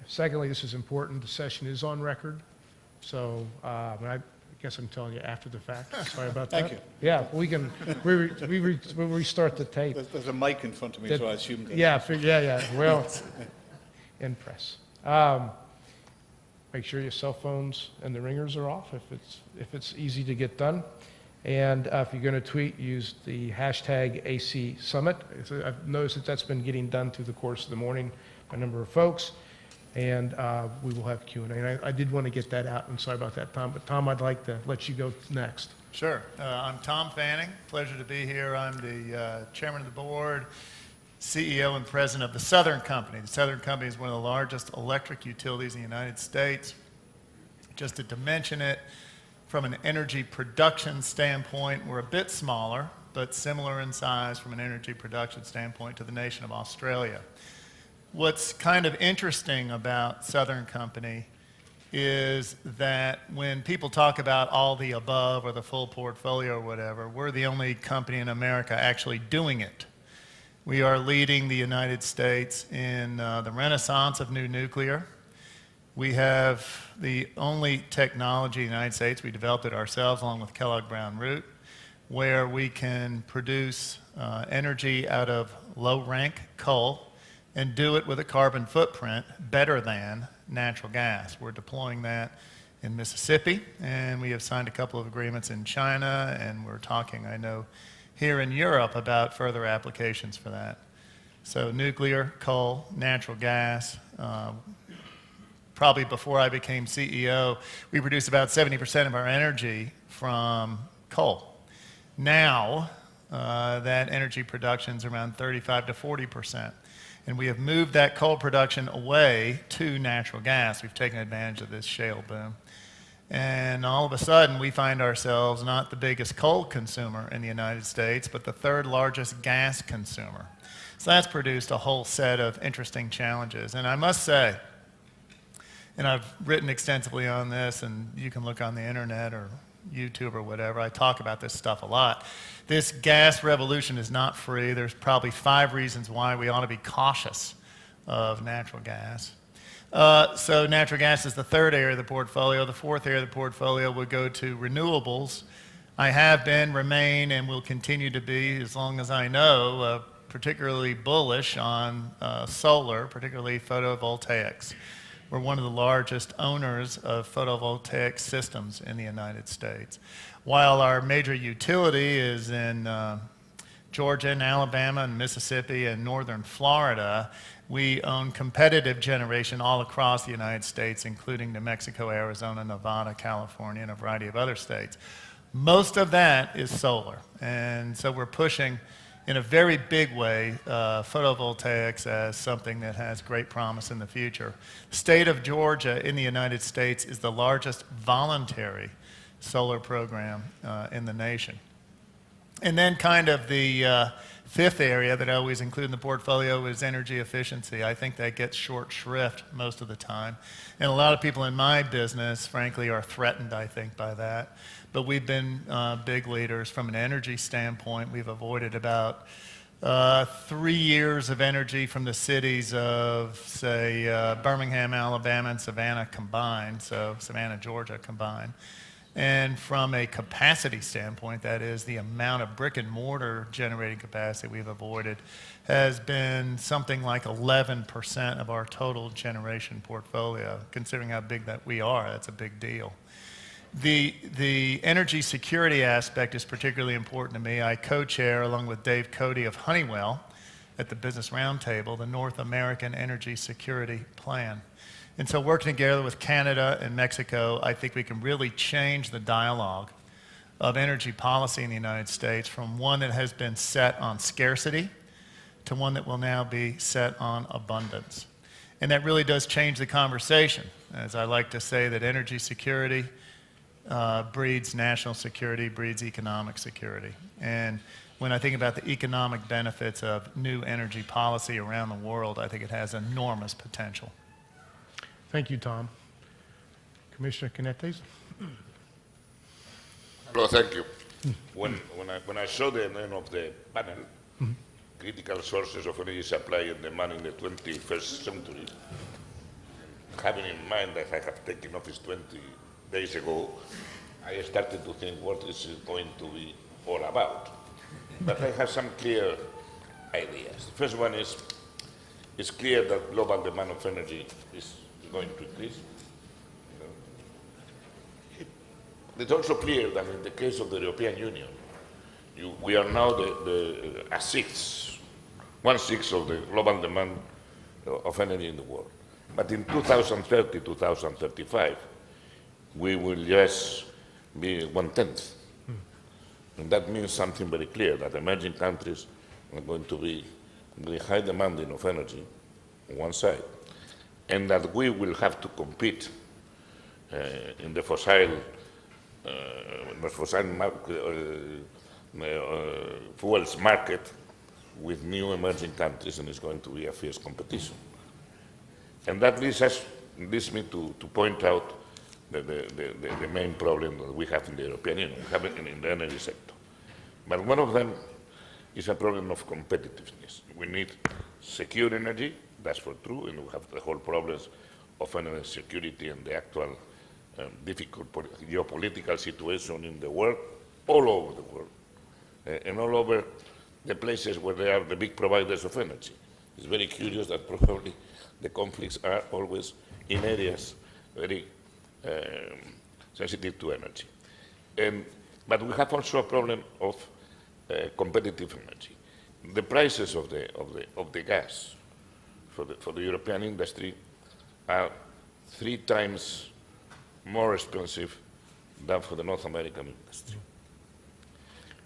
Secondly, this is important, the session is on record, so I guess I'm telling you after the fact. Sorry about that. Thank you. Yeah, we'll restart the tape. There's a mic in front of me, so I assume that. Yeah, well, in press. Make sure your cell phones and the ringers are off if it's easy to get done. And if you're going to tweet, use the hashtag AC Summit. So I've noticed that that's been getting done through the course of the morning by a number of folks. And we will have Q&A. And I did want to get that out, and sorry about that, Tom. But Tom, I'd like to let you go next. Sure. I'm Tom Fanning. Pleasure to be here. I'm the chairman of the board, CEO and president of the Southern Company. The Southern Company is one of the largest electric utilities in the United States. Just to dimension it, from an energy production standpoint, we're a bit smaller, but similar in size from an energy production standpoint to the nation of Australia. What's kind of interesting about Southern Company is that when people talk about all the above or the full portfolio or whatever, we're the only company in America actually doing it. We are leading the United States in the renaissance of new nuclear. We have the only technology in the United States, we developed it ourselves along with Kellogg Brown Root, where we can produce energy out of low-rank coal and do it with a carbon footprint better than natural gas. We're deploying that in Mississippi, and we have signed a couple of agreements in China, and we're talking, I know, here in Europe about further applications for that. So nuclear, coal, natural gas. Probably before I became CEO, we produced about 70% of our energy from coal. Now, that energy production is around 35 to 40%. And we have moved that coal production away to natural gas. We've taken advantage of this shale boom. And all of a sudden, we find ourselves not the biggest coal consumer in the United States, but the third largest gas consumer. So that's produced a whole set of interesting challenges. And I must say, and I've written extensively on this, and you can look on the internet or YouTube or whatever, I talk about this stuff a lot. This gas revolution is not free. There's probably 5 reasons why we ought to be cautious of natural gas. So natural gas is the third area of the portfolio. The fourth area of the portfolio would go to renewables. I have been, remain, and will continue to be, as long as I know, particularly bullish on solar, particularly photovoltaics. We're one of the largest owners of photovoltaic systems in the United States. While our major utility is in Georgia and Alabama and Mississippi and northern Florida, we own competitive generation all across the United States, including New Mexico, Arizona, Nevada, California, and a variety of other states. Most of that is solar. And so we're pushing in a very big way photovoltaics as something that has great promise in the future. The state of Georgia in the United States is the largest voluntary solar program in the nation. And then kind of the fifth area that I always include in the portfolio is energy efficiency. I think that gets short shrift most of the time. And a lot of people in my business, frankly, are threatened, I think, by that. But we've been big leaders from an energy standpoint. We've avoided about 3 years of energy from the cities of, say, Birmingham, Alabama, and Savannah combined, so Savannah, Georgia combined. And from a capacity standpoint, that is the amount of brick and mortar generating capacity we've avoided, has been something like 11% of our total generation portfolio. Considering how big that we are, that's a big deal. The energy security aspect is particularly important to me. I co-chair, along with Dave Cody of Honeywell, at the Business Roundtable, the North American Energy Security Plan. And so working together with Canada and Mexico, I think we can really change the dialogue of energy policy in the United States from one that has been set on scarcity to one that will now be set on abundance. And that really does change the conversation. As I like to say, that energy security breeds national security, breeds economic security. And when I think about the economic benefits of new energy policy around the world, I think it has enormous potential. Thank you, Tom. Commissioner Canetes? Well, thank you. When I saw the name of the panel, critical sources of energy supply and demand in the 21st century, having in mind that I have taken office 20 days ago, I started to think what is it going to be all about. But I have some clear ideas. The first one is, it's clear that global demand of energy is going to increase. It's also clear that in the case of the European Union, we are now a sixth, 1/6 of the global demand of energy in the world. But in 2030, 2035, we will just be 1/10. And that means something very clear, that emerging countries are going to be very high demanding of energy on one side, and that we will have to compete in the fossil fuels market with new emerging countries, and it's going to be a fierce competition. And that leads me to point out the main problem that we have in the European Union, we have it in the energy sector. But one of them is a problem of competitiveness. We need secure energy, that's for true, and we have the whole problems of energy security and the actual difficult geopolitical situation in the world, all over the world, and all over the places where they are the big providers of energy. It's very curious that probably the conflicts are always in areas very sensitive to energy. But we have also a problem of competitive energy. The prices of the gas for the European industry are 3 times more expensive than for the North American industry,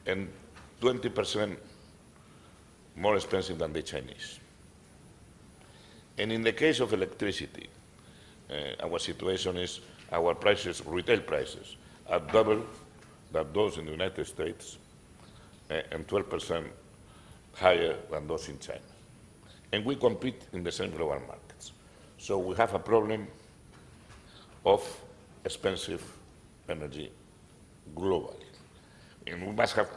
and 20% more expensive than the Chinese. And in the case of electricity, our situation is our prices, retail prices, are double than those in the United States and 12% higher than those in China. And we compete in the same global markets. So we have a problem of expensive energy globally. And we must have,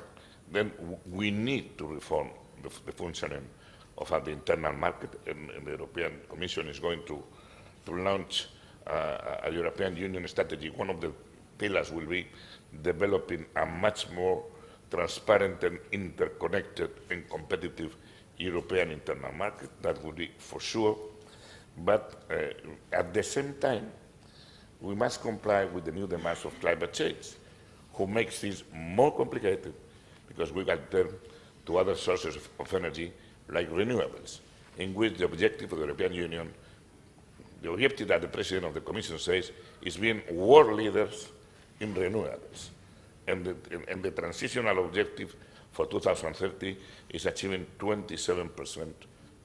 then we need to reform the functioning of the internal market, and the European Commission is going to launch a European Union strategy. One of the pillars will be developing a much more transparent and interconnected and competitive European internal market. That would be for sure. But at the same time, we must comply with the new demands of climate change, who makes things more complicated because we can turn to other sources of energy like renewables, in which the objective of the European Union, the objective that the President of the Commission says, is being world leaders in renewables. And the transitional objective for 2030 is achieving 27%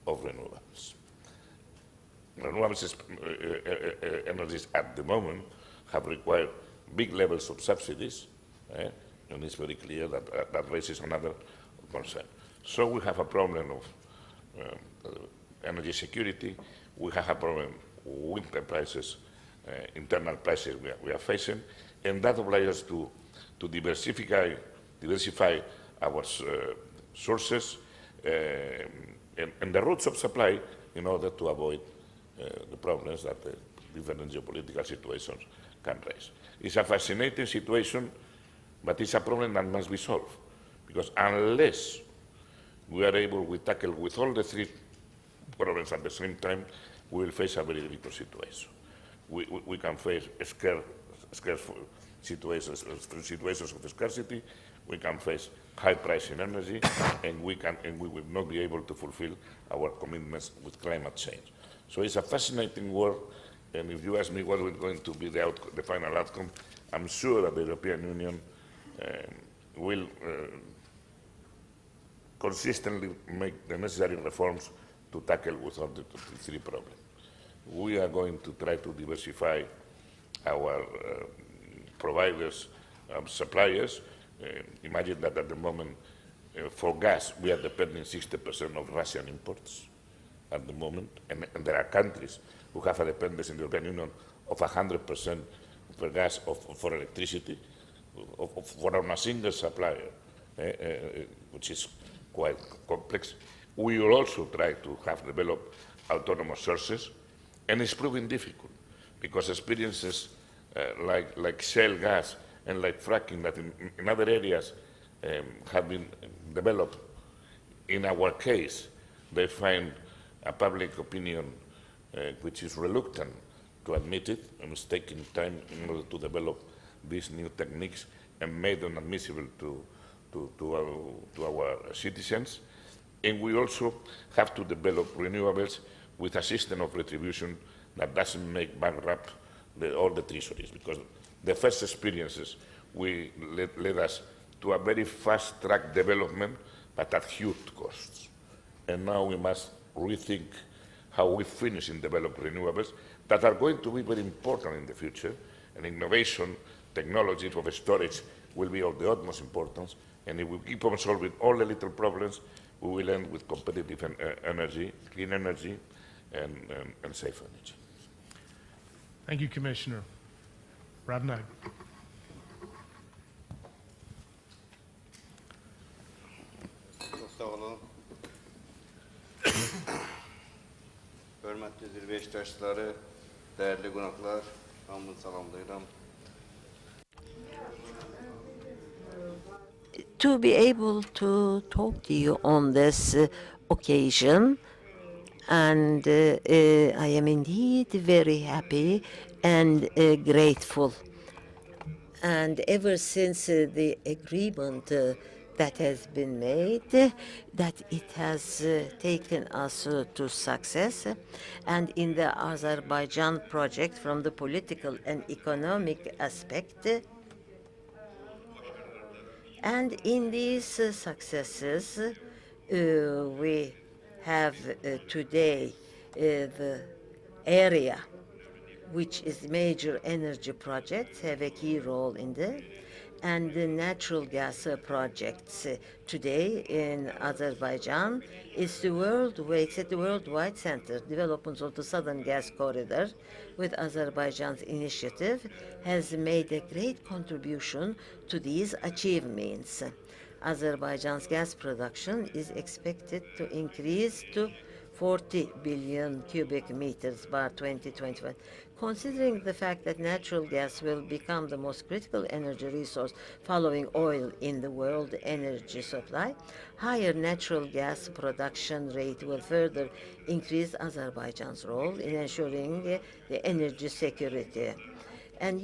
of renewables. Renewables energies at the moment have required big levels of subsidies, and it's very clear that that raises another concern. So we have a problem of energy security, we have a problem with the prices, internal prices we are facing, and that obliges us to diversify our sources and the routes of supply in order to avoid the problems that the different geopolitical situations can raise. It's a fascinating situation, but it's a problem that must be solved, because unless we are able to tackle with all the 3 problems at the same time, we will face a very difficult situation. We can face scarce situations of scarcity, we can face high price in energy, and we will not be able to fulfill our commitments with climate change. So it's a fascinating world, and if you ask me what is going to be the final outcome, I'm sure that the European Union will consistently make the necessary reforms to tackle with all the 3 problems. We are going to try to diversify our providers, suppliers. Imagine that at the moment, for gas, we are depending 60% of Russian imports at the moment, and there are countries who have a dependence in the European Union of 100% for gas, for electricity, for a single supplier, which is quite complex. We will also try to have developed autonomous sources And it's proving difficult because experiences like shale gas and like fracking that in other areas have been developed, in our case, they find a public opinion which is reluctant to admit it, and it's taking time in order to develop these new techniques and make them admissible to our citizens. And we also have to develop renewables with a system of retribution that doesn't make bankrupt all the treasuries, because the first experiences led us to a very fast-track development, but at huge costs. And now we must rethink how we finish in develop renewables that are going to be very important in the future, and innovation, technology for storage will be of the utmost importance, and if we keep on solving all the little problems, we will end with competitive energy, clean energy, and safe energy. Thank you, Commissioner. Radnag. Çok sağ olun. Hörmətli zirvə iştirakçıları, dəyərli qonaqlar, hamını salamlayıram. To be able to talk to you on this occasion, and I am indeed very happy and grateful. And ever since the agreement that has been made, that it has taken us to success, and in the Azerbaijan project, from the political and economic aspect, and in these successes, we have today the area, which is major energy projects, have a key role in that, and the natural gas projects today in Azerbaijan is the worldwide center. Development of the Southern Gas Corridor with Azerbaijan's initiative has made a great contribution to these achievements. Azerbaijan's gas production is expected to increase to 40 billion cubic meters by 2021. Considering the fact that natural gas will become the most critical energy resource following oil in the world energy supply, higher natural gas production rate will further increase Azerbaijan's role in ensuring the energy security. And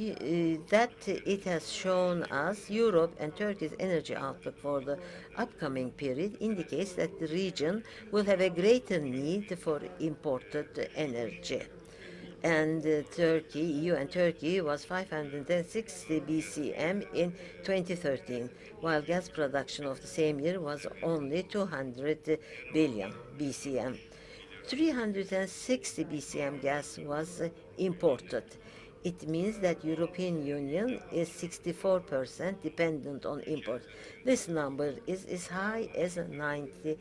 that it has shown us Europe and Turkey's energy outlook for the upcoming period indicates that the region will have a greater need for imported energy. And EU and Turkey was 560 BCM in 2013, while gas production of the same year was only 200 billion BCM. 360 BCM gas was imported. It means that European Union is 64% dependent on imports. This number is as high as 98%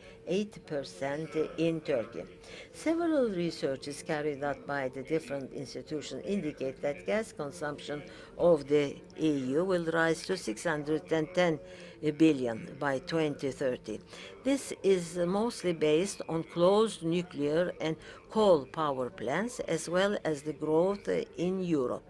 in Turkey. Several researches carried out by the different institutions indicate that gas consumption of the EU will rise to 610 billion by 2030. This is mostly based on closed nuclear and coal power plants, as well as the growth in Europe.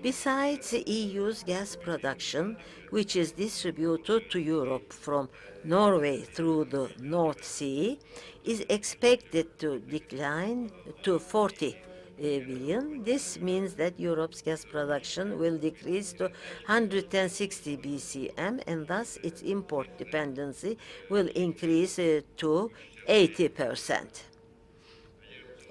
Besides the EU's gas production, which is distributed to Europe from Norway through the North Sea, is expected to decline to 40 billion. This means that Europe's gas production will decrease to 160 BCM, and thus its import dependency will increase to 80%.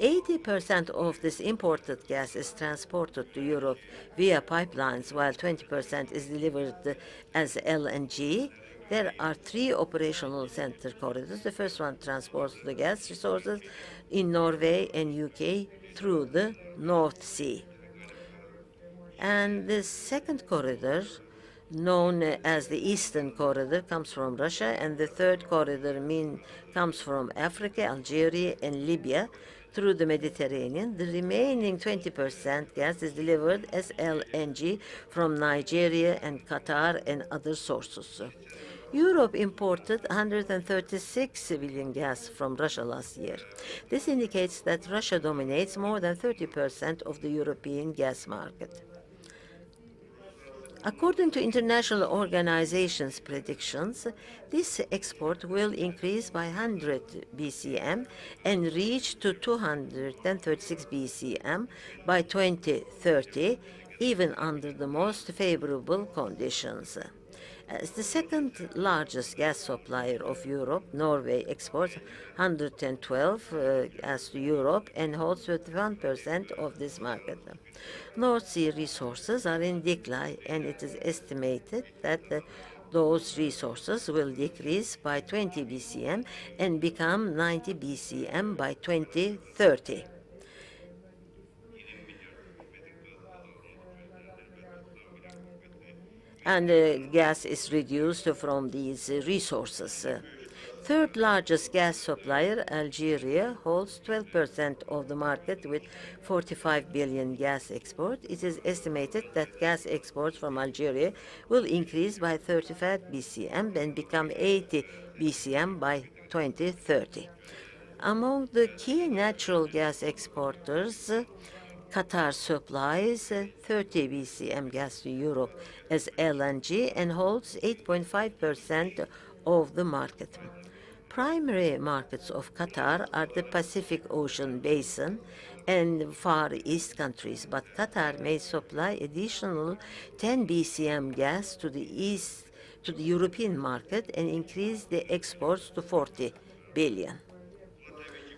80% of this imported gas is transported to Europe via pipelines, while 20% is delivered as LNG. There are three operational center corridors. The first one transports the gas resources in Norway and UK through the North Sea. And the second corridor, known as the Eastern Corridor, comes from Russia, and the third corridor comes from Africa, Algeria, and Libya through the Mediterranean. The remaining 20% gas is delivered as LNG from Nigeria and Qatar and other sources. Europe imported 136 billion gas from Russia last year. This indicates that Russia dominates more than 30% of the European gas market. According to international organizations' predictions, this export will increase by 100 BCM and reach to 236 BCM by 2030, even under the most favorable conditions. As the second largest gas supplier of Europe, Norway exports 112 gas to Europe and holds 51% of this market. North Sea resources are in decline, and it is estimated that those resources will decrease by 20 BCM and become 90 BCM by 2030. And gas is reduced from these resources. Third largest gas supplier, Algeria, holds 12% of the market with 45 billion gas export. It is estimated that gas exports from Algeria will increase by 35 BCM and become 80 BCM by 2030. Among the key natural gas exporters, Qatar supplies 30 BCM gas to Europe as LNG and holds 8.5% of the market. Primary markets of Qatar are the Pacific Ocean basin and Far East countries, but Qatar may supply additional 10 BCM gas to the European market and increase the exports to 40 billion.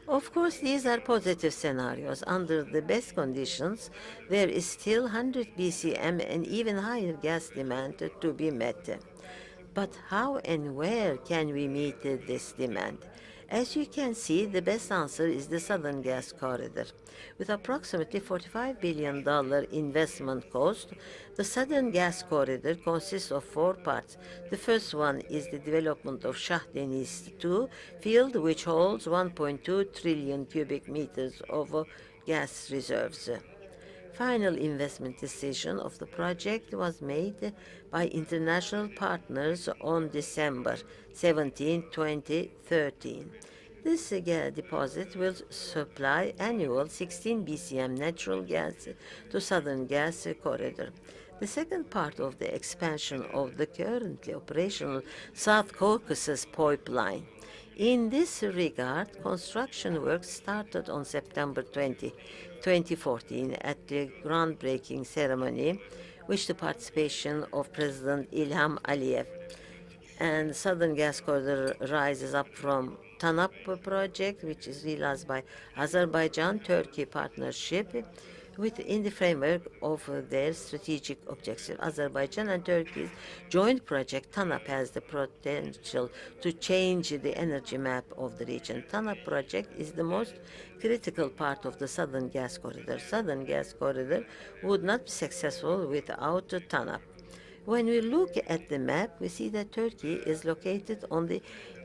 Of course, these are positive scenarios. Under the best conditions, there is still 100 BCM and even higher gas demand to be met. But how and where can we meet this demand? As you can see, the best answer is the Southern Gas Corridor. With approximately $45 billion investment cost, the Southern Gas Corridor consists of 4 parts. The first one is the development of Shah Deniz 2 field, which holds 1.2 trillion cubic meters of gas reserves. Final investment decision of the project was made by international partners on December 17, 2013. This deposit will supply annual 16 BCM natural gas to Southern Gas Corridor. The second part of the expansion of the currently operational South Caucasus pipeline. In this regard, construction work started on September 20, 2014 at the groundbreaking ceremony, with the participation of President Ilham Aliyev. And Southern Gas Corridor rises up from TANAP project, which is realized by Azerbaijan-Turkey partnership within the framework of their strategic objective. Azerbaijan and Turkey's joint project TANAP has the potential to change the energy map of the region. TANAP project is the most critical part of the Southern Gas Corridor. Southern Gas Corridor would not be successful without TANAP. When we look at the map, we see that Turkey is located on the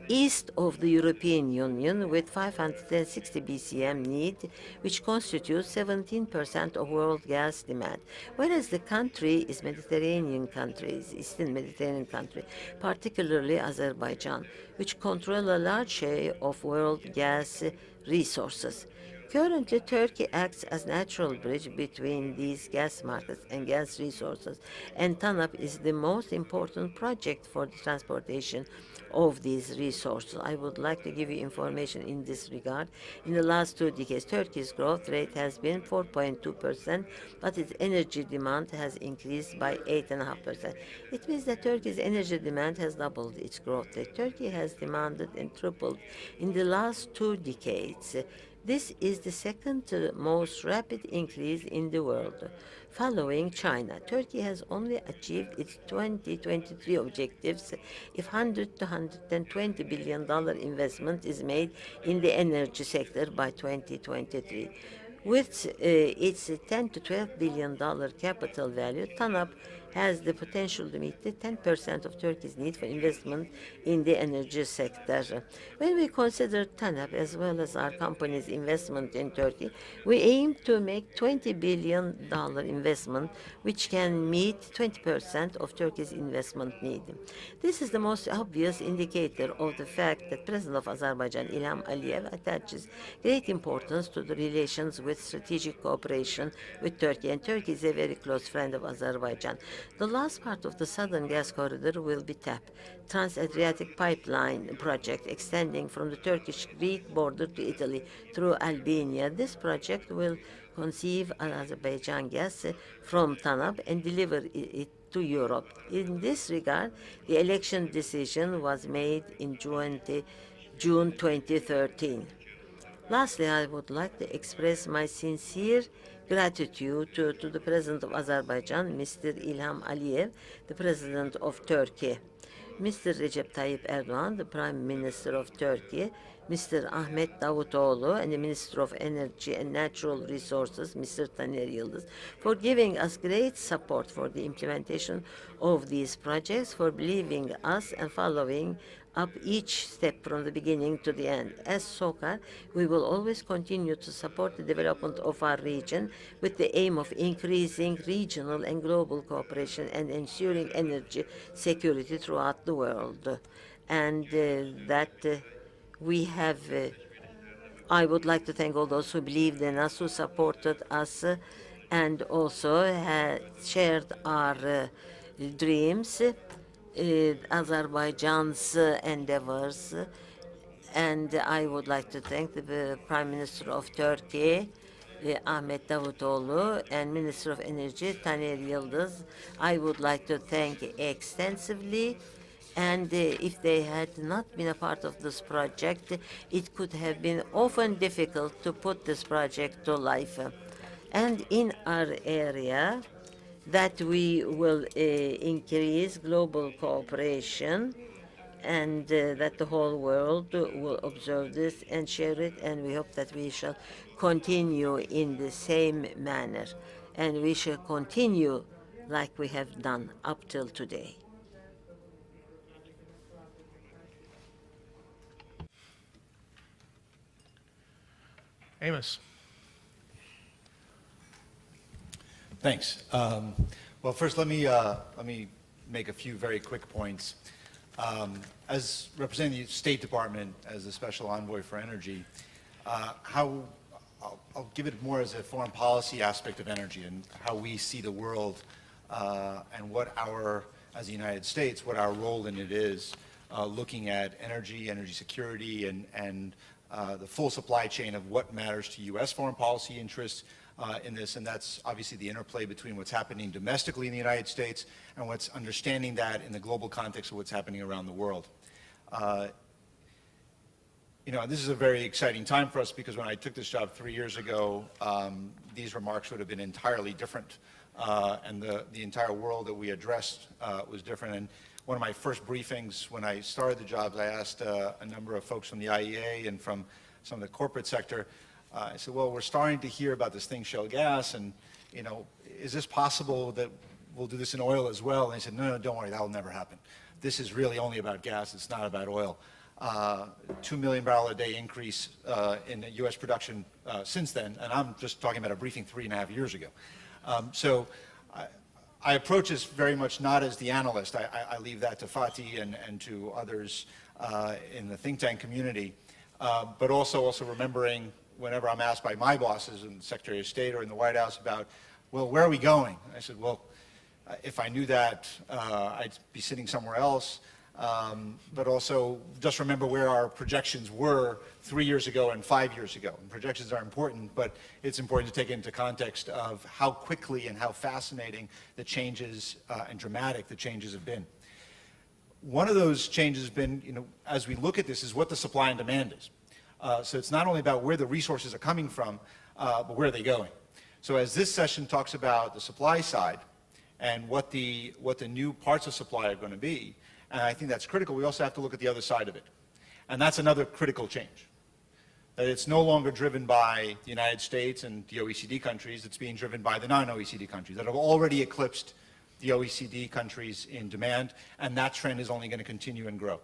east of the European Union with 560 BCM need, which constitutes 17% of world gas demand, whereas the country is Mediterranean countries, Eastern Mediterranean country, particularly Azerbaijan, which control a large share of world gas resources. Currently, Turkey acts as natural bridge between these gas markets and gas resources, and TANAP is the most important project for the transportation of these resources. I would like to give you information in this regard. In the last 2 decades, Turkey's growth rate has been 4.2%, but its energy demand has increased by 8.5%. It means that Turkey's energy demand has doubled its growth rate. Turkey has demanded and tripled in the last 2 decades. This is the second most rapid increase in the world, following China. Turkey has only achieved its 2023 objectives if $100 to $120 billion investment is made in the energy sector by 2023. With its $10 to $12 billion capital value, TANAP has the potential to meet the 10% of Turkey's need for investment in the energy sector. When we consider TANAP as well as our company's investment in Turkey, we aim to make $20 billion investment, which can meet 20% of Turkey's investment need. This is the most obvious indicator of the fact that President of Azerbaijan, Ilham Aliyev, attaches great importance to the relations with strategic cooperation with Turkey, and Turkey is a very close friend of Azerbaijan. The last part of the Southern Gas Corridor will be TAP, Trans-Adriatic Pipeline project extending from the Turkish-Greek border to Italy through Albania. This project will conceive Azerbaijan gas from TANAP and deliver it to Europe. In this regard, the election decision was made in June 2013. Lastly, I would like to express my sincere gratitude to the President of Azerbaijan, Mr. Ilham Aliyev, the President of Turkey, Mr. Recep Tayyip Erdogan, the Prime Minister of Turkey, Mr. Ahmet Davutoğlu, and the Minister of Energy and Natural Resources, Mr. Taner Yildiz, for giving us great support for the implementation of these projects, for believing us and following up each step from the beginning to the end. As SOCAR, we will always continue to support the development of our region with the aim of increasing regional and global cooperation and ensuring energy security throughout the world. And we have, I would like to thank all those who believed in us, who supported us, and also shared our dreams, Azerbaijan's endeavors. And I would like to thank the Prime Minister of Turkey, Ahmet Davutoğlu, and Minister of Energy, Taner Yildiz. I would like to thank extensively. And if they had not been a part of this project, it could have been often difficult to put this project to life. And in our area, that we will increase global cooperation, and that the whole world will observe this and share it, and we hope that we shall continue in the same manner, and we shall continue like we have done up till today. Amos. Thanks. Well, first, let me make a few very quick points. As representing the State Department as the Special Envoy for Energy, I'll give it more as a foreign policy aspect of energy and how we see the world and what as the United States, what our role in it is, looking at energy security, and the full supply chain of what matters to U.S. foreign policy interests in this, and that's obviously the interplay between what's happening domestically in the United States and what's understanding that in the global context of what's happening around the world. This is a very exciting time for us because when I took this job 3 years ago, these remarks would have been entirely different, and the entire world that we addressed was different. And one of my first briefings when I started the job, I asked a number of folks from the IEA and from some of the corporate sector. I said, well, we're starting to hear about this thing, shale gas, and is this possible that we'll do this in oil as well? And they said, no, don't worry, that will never happen. This is really only about gas, it's not about oil. 2 million barrel a day increase in U.S. production since then, and I'm just talking about a briefing 3.5 years ago. So I approach this very much not as the analyst. I leave that to Fatih and to others in the think tank community, but also remembering whenever I'm asked by my bosses in the Secretary of State or in the White House about, well, where are we going? I said, well, if I knew that, I'd be sitting somewhere else. But also just remember where our projections were 3 years ago and 5 years ago. And projections are important, but it's important to take into context of how quickly and how fascinating the changes and dramatic the changes have been. One of those changes has been, as we look at this, is what the supply and demand is. So it's not only about where the resources are coming from, but where are they going. So as this session talks about the supply side and what the new parts of supply are going to be, and I think that's critical, we also have to look at the other side of it. And that's another critical change. That it's no longer driven by the United States and the OECD countries, it's being driven by the non-OECD countries that have already eclipsed the OECD countries in demand, and that trend is only going to continue and grow.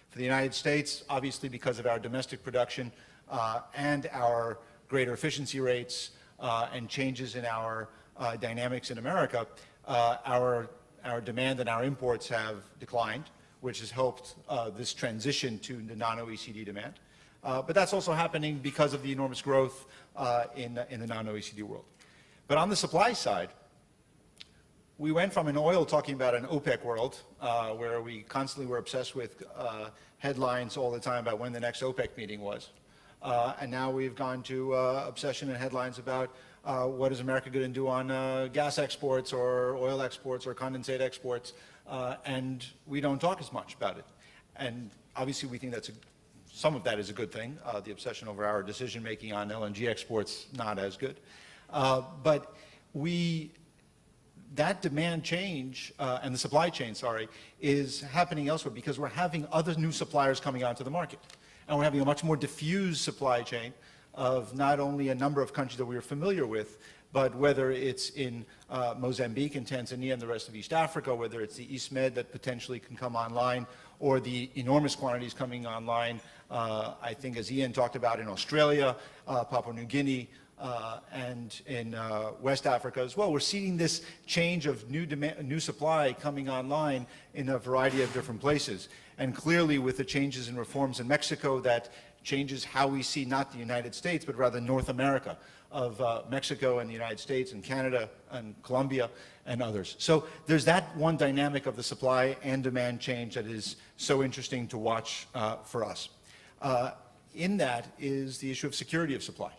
For the United States, obviously because of our domestic production and our greater efficiency rates and changes in our dynamics in America, our demand and our imports have declined, which has helped this transition to the non-OECD demand. But that's also happening because of the enormous growth in the non-OECD world. But on the supply side, we went from an oil talking about an OPEC world, where we constantly were obsessed with headlines all the time about when the next OPEC meeting was. And now we've gone to obsession and headlines about what is America going to do on gas exports or oil exports or condensate exports, and we don't talk as much about it. And obviously we think some of that is a good thing. The obsession over our decision-making on LNG exports, not as good. But that demand change and the supply chain, is happening elsewhere because we're having other new suppliers coming onto the market. And we're having a much more diffused supply chain of not only a number of countries that we are familiar with, but whether it's in Mozambique and Tanzania and the rest of East Africa, whether it's the East Med that potentially can come online, or the enormous quantities coming online, I think as Ian talked about, in Australia, Papua New Guinea, and in West Africa as well. We're seeing this change of new supply coming online in a variety of different places. And clearly with the changes and reforms in Mexico, that changes how we see not the United States, but rather North America, of Mexico and the United States and Canada and Colombia and others. So there's that one dynamic of the supply and demand change that is so interesting to watch for us. In that is the issue of security of supply.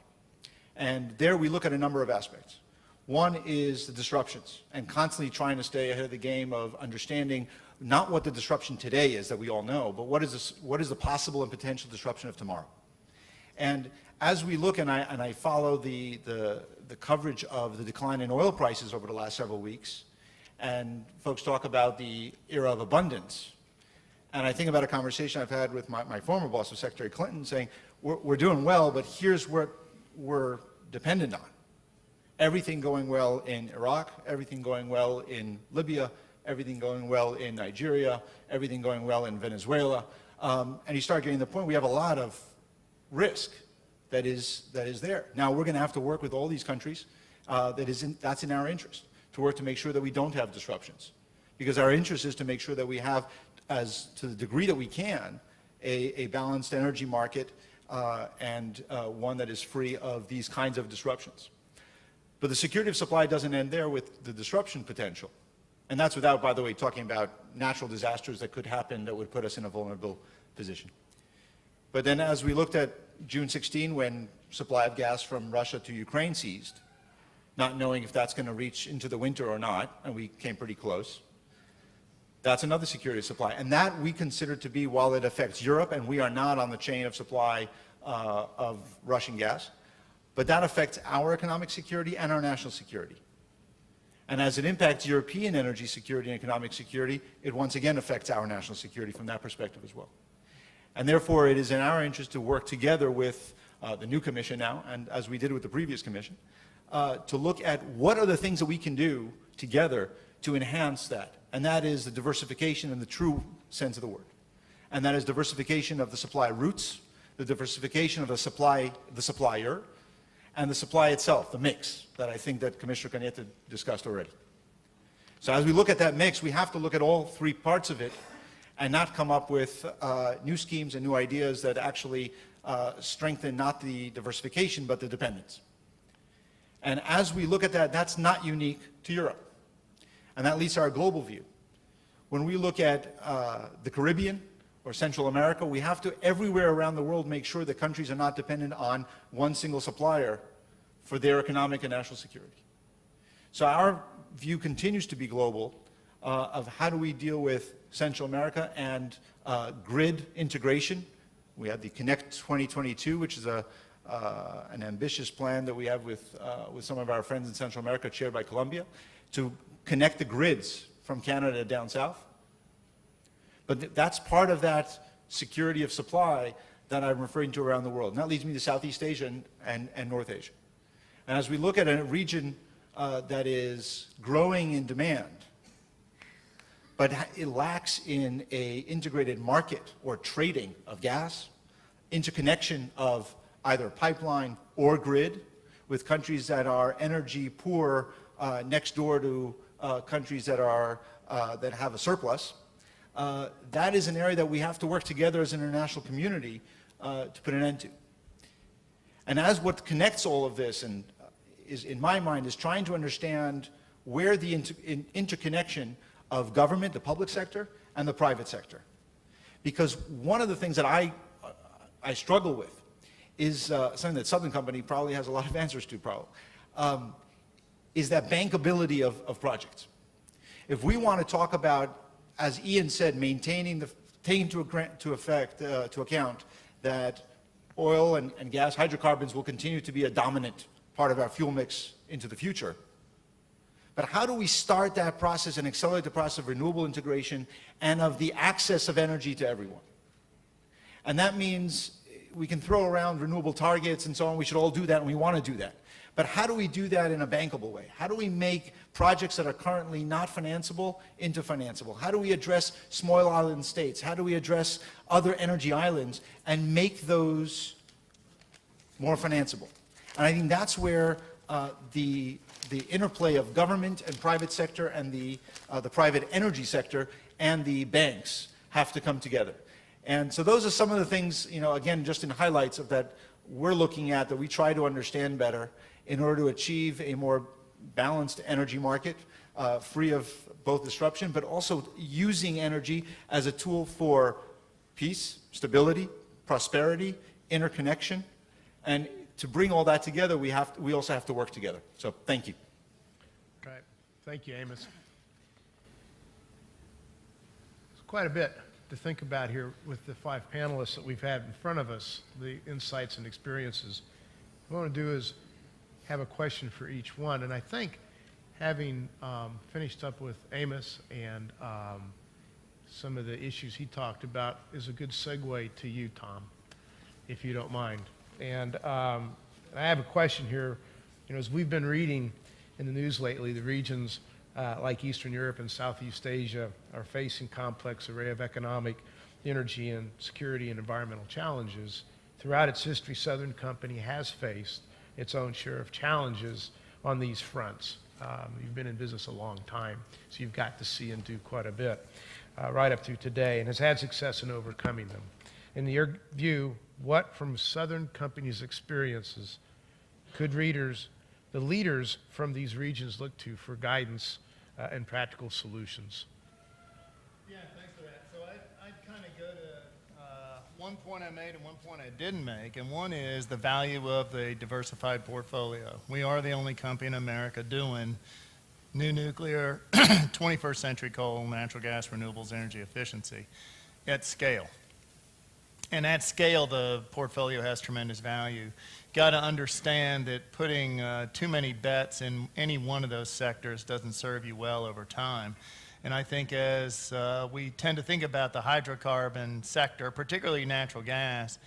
And there we look at a number of aspects. One is the disruptions, and constantly trying to stay ahead of the game of understanding not what the disruption today is that we all know, but what is the possible and potential disruption of tomorrow. And as we look, and I follow the coverage of the decline in oil prices over the last several weeks, and folks talk about the era of abundance, and I think about a conversation I've had with my former boss, with Secretary Clinton, saying, we're doing well, but here's what we're dependent on. Everything going well in Iraq, everything going well in Libya, everything going well in Nigeria, everything going well in Venezuela. And you start getting to the point we have a lot of risk that is there. Now we're going to have to work with all these countries. That's in our interest, to work to make sure that we don't have disruptions. Because our interest is to make sure that we have, as to the degree that we can, a balanced energy market and one that is free of these kinds of disruptions. But the security of supply doesn't end there with the disruption potential. And that's without, by the way, talking about natural disasters that could happen that would put us in a vulnerable position. But then as we looked at June 16, when supply of gas from Russia to Ukraine ceased, not knowing if that's going to reach into the winter or not, and we came pretty close, that's another security of supply. And that we consider to be, while it affects Europe, and we are not on the chain of supply of Russian gas, but that affects our economic security and our national security. And as it impacts European energy security and economic security, it once again affects our national security from that perspective as well. And therefore, it is in our interest to work together with the new commission now, and as we did with the previous commission, to look at what are the things that we can do together to enhance that. And that is the diversification in the true sense of the word. And that is diversification of the supply routes, the diversification of the supplier, and the supply itself, the mix, that I think that Commissioner Cañete discussed already. So as we look at that mix, we have to look at all three parts of it and not come up with new schemes and new ideas that actually strengthen not the diversification, but the dependence. And as we look at that, that's not unique to Europe. And that leads to our global view. When we look at the Caribbean or Central America, we have to, everywhere around the world, make sure that countries are not dependent on one single supplier for their economic and national security. So our view continues to be global of how do we deal with Central America and grid integration. We have the Connect 2022, which is an ambitious plan that we have with some of our friends in Central America, chaired by Colombia, to connect the grids from Canada down south. But that's part of that security of supply that I'm referring to around the world. And that leads me to Southeast Asia and North Asia. And as we look at a region that is growing in demand, but it lacks in a integrated market or trading of gas, interconnection of either pipeline or grid with countries that are energy poor next door to countries that are that have a surplus. That is an area that we have to work together as an international community to put an end to. And as what connects all of this, and is in my mind, is trying to understand where the interconnection of government, the public sector, and the private sector. Because one of the things that I struggle with is something that Southern Company probably has a lot of answers to, is that bankability of projects. If we want to talk about, as Ian said, taking to account that oil and gas, hydrocarbons will continue to be a dominant part of our fuel mix into the future. But how do we start that process and accelerate the process of renewable integration and of the access of energy to everyone? And that means we can throw around renewable targets and so on. We should all do that, and we want to do that. But how do we do that in a bankable way? How do we make projects that are currently not financeable into financeable? How do we address small island states? How do we address other energy islands and make those more financeable? And I think that's where the interplay of government and private sector and the private energy sector and the banks have to come together. And so those are some of the things, again, just in highlights of that we're looking at, that we try to understand better in order to achieve a more balanced energy market, free of both disruption, but also using energy as a tool for peace, stability, prosperity, interconnection. And to bring all that together, we also have to work together. So thank you. Right. Thank you, Amos. It's quite a bit to think about here with the 5 panelists that we've had in front of us, the insights and experiences. What I want to do is have a question for each one. And I think having finished up with Amos and some of the issues he talked about is a good segue to you, Tom, if you don't mind. And I have a question here. As we've been reading in the news lately, the regions like Eastern Europe and Southeast Asia are facing complex array of economic, energy, and security and environmental challenges. Throughout its history, Southern Company has faced its own share of challenges on these fronts. You've been in business a long time, so you've got to see and do quite a bit right up to today, and has had success in overcoming them. In your view, what from Southern Company's experiences could the leaders from these regions look to for guidance and practical solutions? Yeah, thanks for that. So I'd kind of go to one point I made and one point I didn't make, and one is the value of the diversified portfolio. We are the only company in America doing new nuclear, 21st century coal, natural gas, renewables, energy efficiency at scale. And at scale, the portfolio has tremendous value. Got to understand that putting too many bets in any one of those sectors doesn't serve you well over time. And I think as we tend to think about the hydrocarbon sector, particularly natural gas,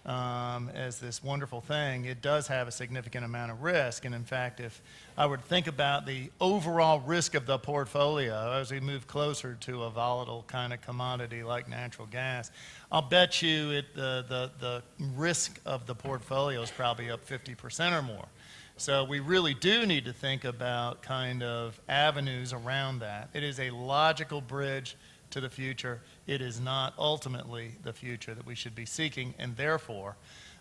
as this wonderful thing, it does have a significant amount of risk. And in fact, if I were to think about the overall risk of the portfolio as we move closer to a volatile kind of commodity like natural gas, I'll bet you the risk of the portfolio is probably up 50% or more. So we really do need to think about kind of avenues around that. It is a logical bridge to the future. It is not ultimately the future that we should be seeking, and therefore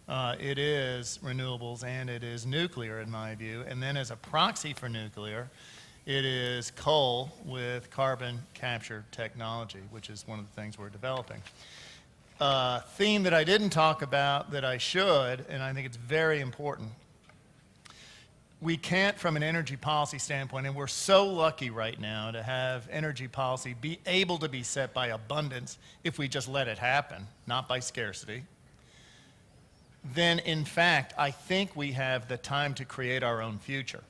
it is renewables and it is nuclear in my view. And then as a proxy for nuclear, it is coal with carbon capture technology, which is one of the things we're developing. Theme that I didn't talk about that I should, and I think it's very important. We can't, from an energy policy standpoint, and we're so lucky right now to have energy policy be able to be set by abundance if we just let it happen, not by scarcity. Then, in fact, I think we have the time to create our own future.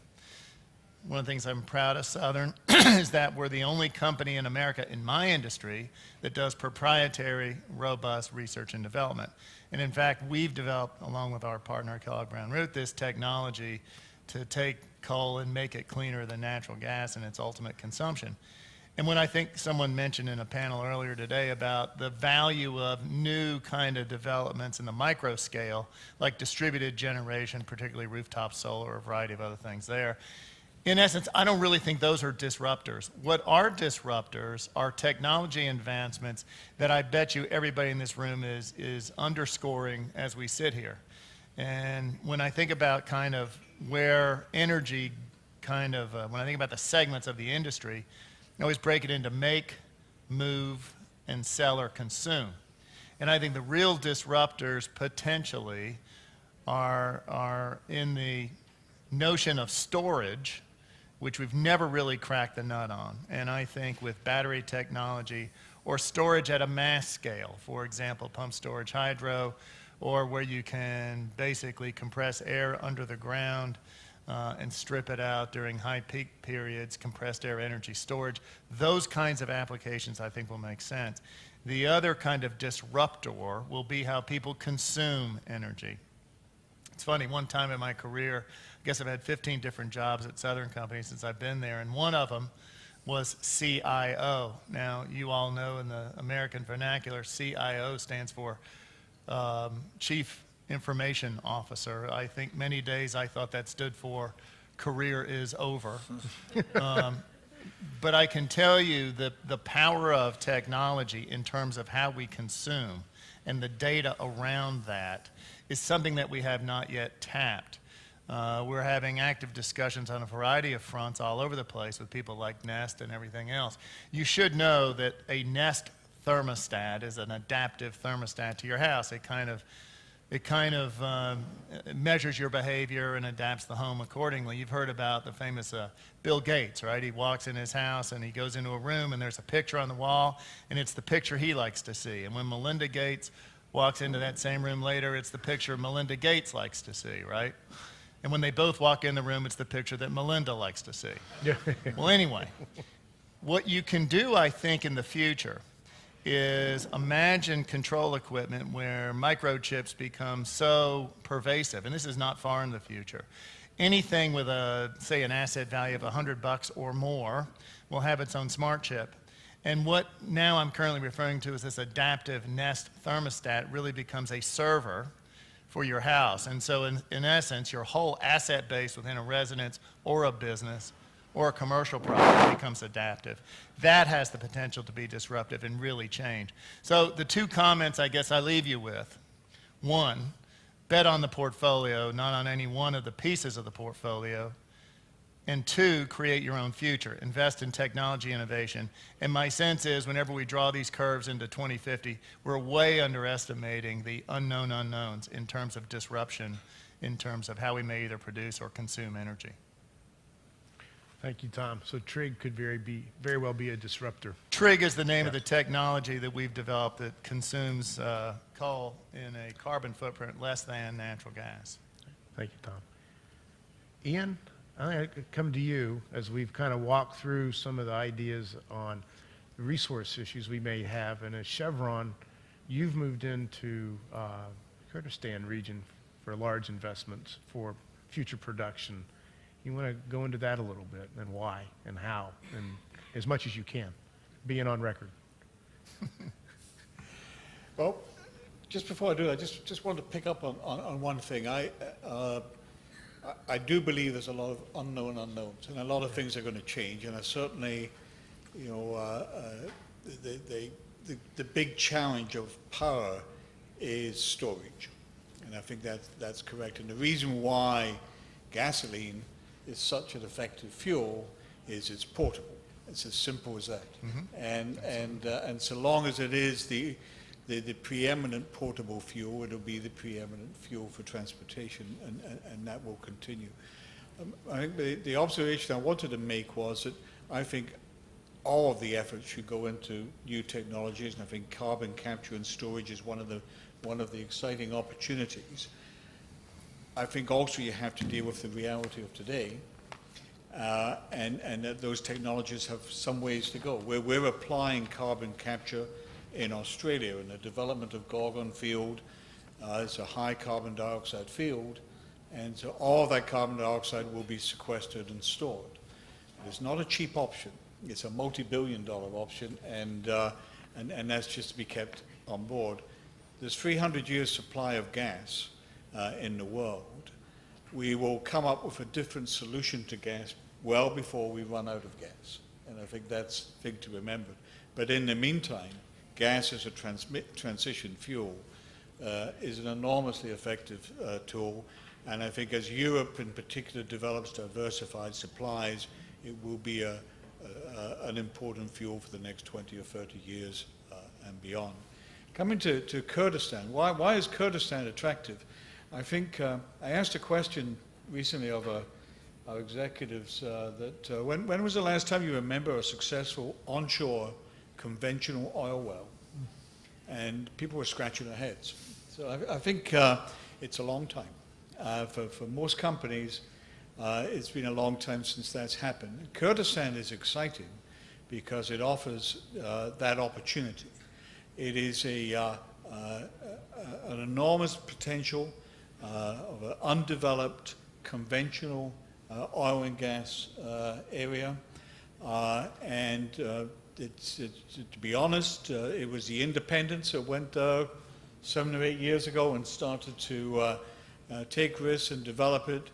One of the things I'm proud of Southern is that we're the only company in America in my industry that does proprietary, robust research and development. And in fact, we've developed, along with our partner Kellogg Brown Root, this technology to take coal and make it cleaner than natural gas in its ultimate consumption. And when I think someone mentioned in a panel earlier today about the value of new kind of developments in the micro scale, like distributed generation, particularly rooftop solar, or a variety of other things there, in essence, I don't really think those are disruptors. What are disruptors are technology advancements that I bet you everybody in this room is underscoring as we sit here. And when I think about kind of where energy when I think about the segments of the industry, I always break it into make, move, and sell or consume. And I think the real disruptors potentially are in the notion of storage, which we've never really cracked the nut on. And I think with battery technology or storage at a mass scale, for example, pump storage hydro, or where you can basically compress air under the ground and strip it out during high peak periods, compressed air energy storage, those kinds of applications I think will make sense. The other kind of disruptor will be how people consume energy. It's funny, one time in my career, I guess I've had 15 different jobs at Southern Company since I've been there, and one of them was CIO. Now, you all know in the American vernacular, CIO stands for Chief Information Officer. I think many days I thought that stood for career is over. But I can tell you that the power of technology in terms of how we consume and the data around that is something that we have not yet tapped. We're having active discussions on a variety of fronts all over the place with people like Nest and everything else. You should know that a Nest thermostat is an adaptive thermostat to your house. It kind of measures your behavior and adapts the home accordingly. You've heard about the famous Bill Gates, right? He walks in his house and he goes into a room and there's a picture on the wall, and it's the picture he likes to see. And when Melinda Gates walks into that same room later, it's the picture Melinda Gates likes to see, right? And when they both walk in the room, it's the picture that Melinda likes to see. Well, anyway, what you can do, I think, in the future is imagine control equipment where microchips become so pervasive, and this is not far in the future. Anything with say an asset value of $100 or more will have its own smart chip. And what now I'm currently referring to as this adaptive Nest thermostat really becomes a server for your house. And so in essence, your whole asset base within a residence or a business or a commercial property becomes adaptive. That has the potential to be disruptive and really change. So the two comments I guess I leave you with: one, bet on the portfolio, not on any one of the pieces of the portfolio. And two, create your own future. Invest in technology innovation. And my sense is whenever we draw these curves into 2050, we're way underestimating the unknown unknowns in terms of disruption, in terms of how we may either produce or consume energy. Thank you, Tom. So TRIG could very well be a disruptor. TRIG is the name of the technology that we've developed that consumes coal in a carbon footprint less than natural gas. Thank you, Tom. Ian, I could come to you as we've kind of walked through some of the ideas on the resource issues we may have. And as Chevron, you've moved into the Kurdistan region for large investments for future production. You want to go into that a little bit, and why and how, and as much as you can, being on record. Well, just before I do that, just want to pick up on one thing. I do believe there's a lot of unknown unknowns, and a lot of things are going to change. And I certainly, you know, the big challenge of power is storage, and I think that's correct. And the reason why gasoline is such an effective fuel is it's portable. It's as simple as that. Mm-hmm. And so long as it is the preeminent portable fuel, it'll be the preeminent fuel for transportation, and that will continue. I think the observation I wanted to make was that I think all of the efforts should go into new technologies, and I think carbon capture and storage is one of the exciting opportunities. I think also you have to deal with the reality of today, and that those technologies have some ways to go. We're applying carbon capture in Australia, in the development of Gorgon field. It's a high carbon dioxide field, and so all of that carbon dioxide will be sequestered and stored. It's not a cheap option. it's a multi-billion-dollar option, and that's just to be kept on board. There's 300 years supply of gas in the world. We will come up with a different solution to gas well before we run out of gas. And I think that's a thing to remember. But in the meantime, gas as a transition fuel is an enormously effective tool. And I think as Europe in particular develops diversified supplies, it will be an important fuel for the next 20 or 30 years and beyond. Coming to Kurdistan, why is Kurdistan attractive? I think I asked a question recently of our executives that when was the last time you remember a successful onshore conventional oil well? And people were scratching their heads. So I think it's a long time. For most companies, it's been a long time since that's happened. Kurdistan is exciting because it offers that opportunity. It is an enormous potential of an undeveloped conventional oil and gas area. And to be honest, it was the independents that went 7 or 8 years ago and started to take risks and develop it.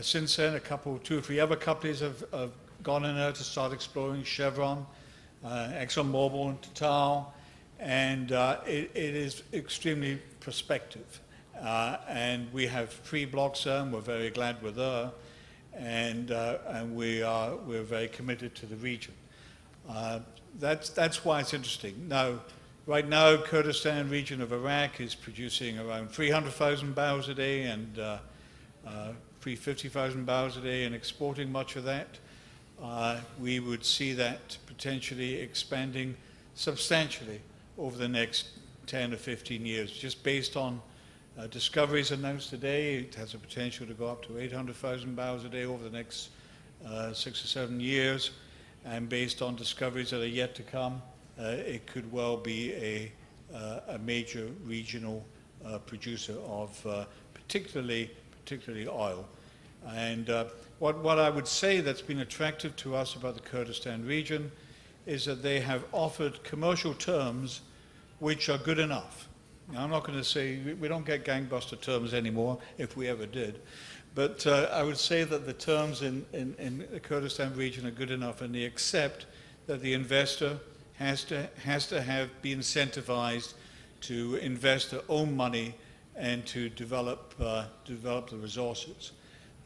Since then, 2 or 3 other companies have gone in there to start exploring, Chevron, ExxonMobil and Total, and it is extremely prospective. And we have 3 blocks there, and we're very glad we're there, and we're very committed to the region. That's why it's interesting. Now, right now, Kurdistan region of Iraq is producing around 300,000 barrels a day and 350,000 barrels a day and exporting much of that. We would see that potentially expanding substantially over the next 10 or 15 years, just based on discoveries announced today. It has a potential to go up to 800,000 barrels a day over the next 6 or 7 years, and based on discoveries that are yet to come, it could well be a major regional producer of particularly oil. And what I would say that's been attractive to us about the Kurdistan region is that they have offered commercial terms which are good enough. Now, I'm not going to say we don't get gangbuster terms anymore, if we ever did, but I would say that the terms in the Kurdistan region are good enough, and they accept that the investor has to be incentivized to invest their own money and to develop the resources.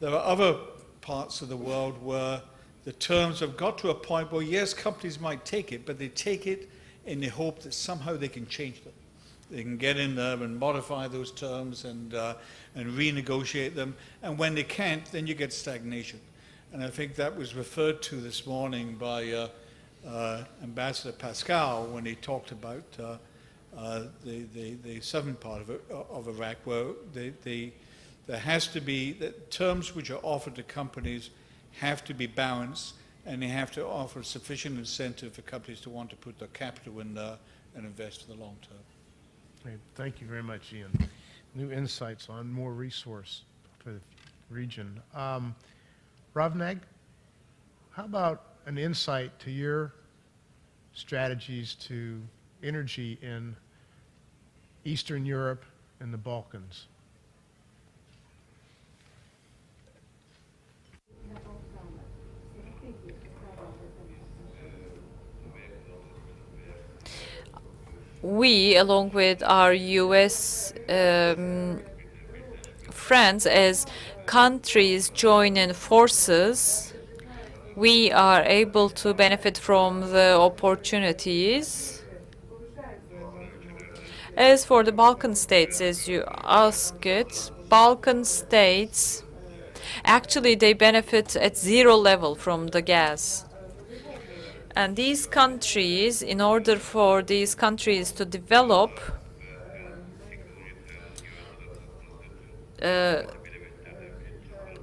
There are other parts of the world where the terms have got to a point where, yes, companies might take it, but they take it in the hope that somehow they can change them. They can get in there and modify those terms and renegotiate them. And when they can't, then you get stagnation. And I think that was referred to this morning by Ambassador Pascal when he talked about the southern part of Iraq, where there has to be that terms which are offered to companies have to be balanced, and they have to offer sufficient incentive for companies to want to put their capital in there and invest for the long term. Great. Thank you very much, Ian. New insights on more resource for the region. Ravnag, how about an insight to your strategies to energy in Eastern Europe and the Balkans? We, along with our U.S. friends, as countries join in forces, we are able to benefit from the opportunities. As for the Balkan states, as you ask it, Balkan states, actually they benefit at 0 level from the gas. And these countries, in order for these countries to develop,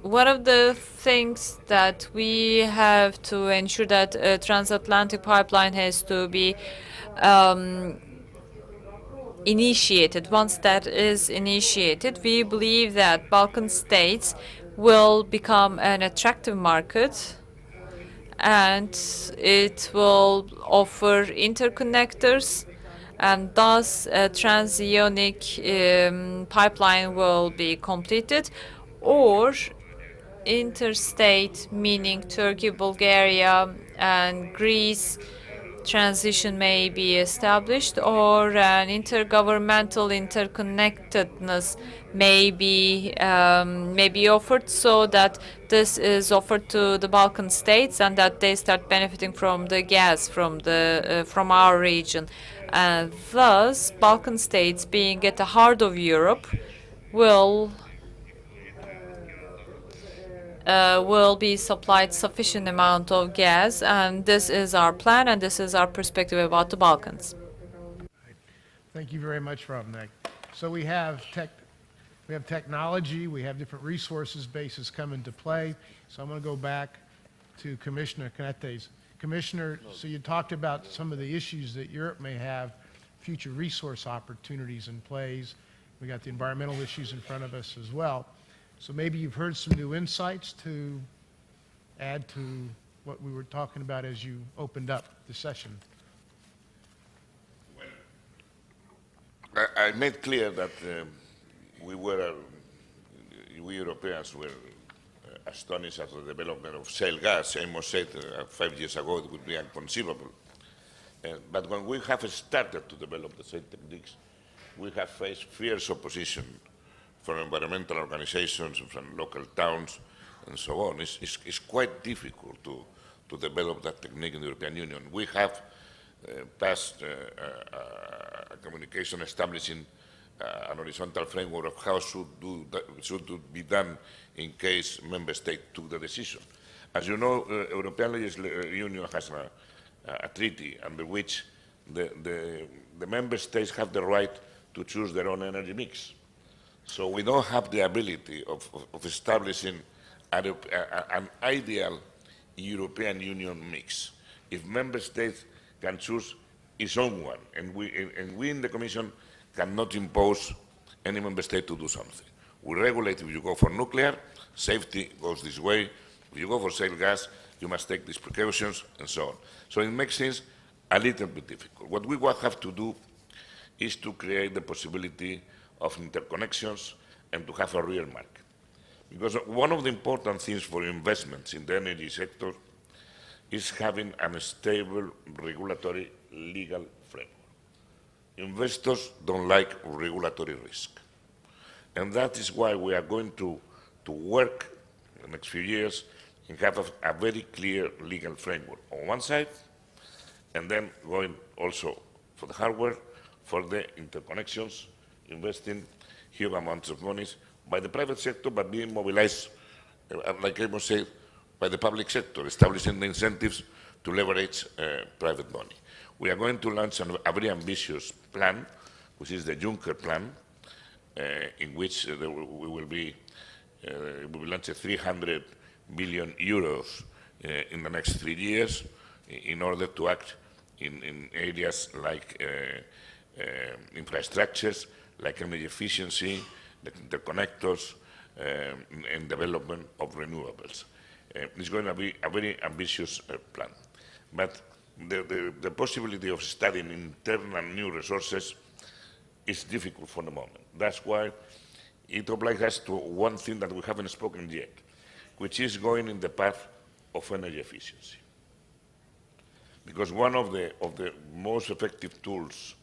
one of the things that we have to ensure that a transatlantic pipeline has to be initiated. Once that is initiated, we believe that Balkan states will become an attractive market, and it will offer interconnectors, and thus a transoceanic pipeline will be completed, or interstate, meaning Turkey, Bulgaria, and Greece transition may be established, or an intergovernmental interconnectedness may be offered, so that this is offered to the Balkan states and that they start benefiting from the gas from our region. And thus, Balkan states, being at the heart of Europe, will will be supplied sufficient amount of gas, and this is our plan, and this is our perspective about the Balkans. Thank you very much, Robnek. So we have technology, we have different resources bases come into play. So I'm going to go back to Commissioner Canetes. Commissioner, so you talked about some of the issues that Europe may have, future resource opportunities in plays. We got the environmental issues in front of us as well. So maybe you've heard some new insights to add to what we were talking about as you opened up the session. I made clear that we Europeans were astonished at the development of shale gas. Amos said 5 years ago it would be inconceivable. But when we have started to develop the same techniques, we have faced fierce opposition from environmental organizations, from local towns, and so on. It's quite difficult to develop that technique in the European Union. We have passed a communication establishing an horizontal framework of how should be done in case member state took the decision. As you know, European Union has a treaty under which the member states have the right to choose their own energy mix. So we don't have the ability of establishing an ideal European Union mix. If member states can choose its own one, and we in the Commission cannot impose any member state to do something. We regulate if you go for nuclear, safety goes this way. If you go for shale gas, you must take these precautions, and so on. So it makes things a little bit difficult. What we will have to do is to create the possibility of interconnections and to have a real market. Because one of the important things for investments in the energy sector is having a stable regulatory legal framework. Investors don't like regulatory risk. And that is why we are going to work in the next few years and have a very clear legal framework on one side, and then going also for the hardware, for the interconnections, investing huge amounts of money by the private sector, but being mobilized, like I must say, by the public sector, establishing the incentives to leverage private money. We are going to launch a very ambitious plan, which is the Juncker plan, in which we will launch 300 billion euros in the next 3 years in order to act in areas like infrastructures, like energy efficiency, the interconnectors, and development of renewables. It's going to be a very ambitious plan. But the possibility of studying internal new resources is difficult for the moment. That's why it obliges us to one thing that we haven't spoken yet, which is going in the path of energy efficiency. Because one of the most effective tools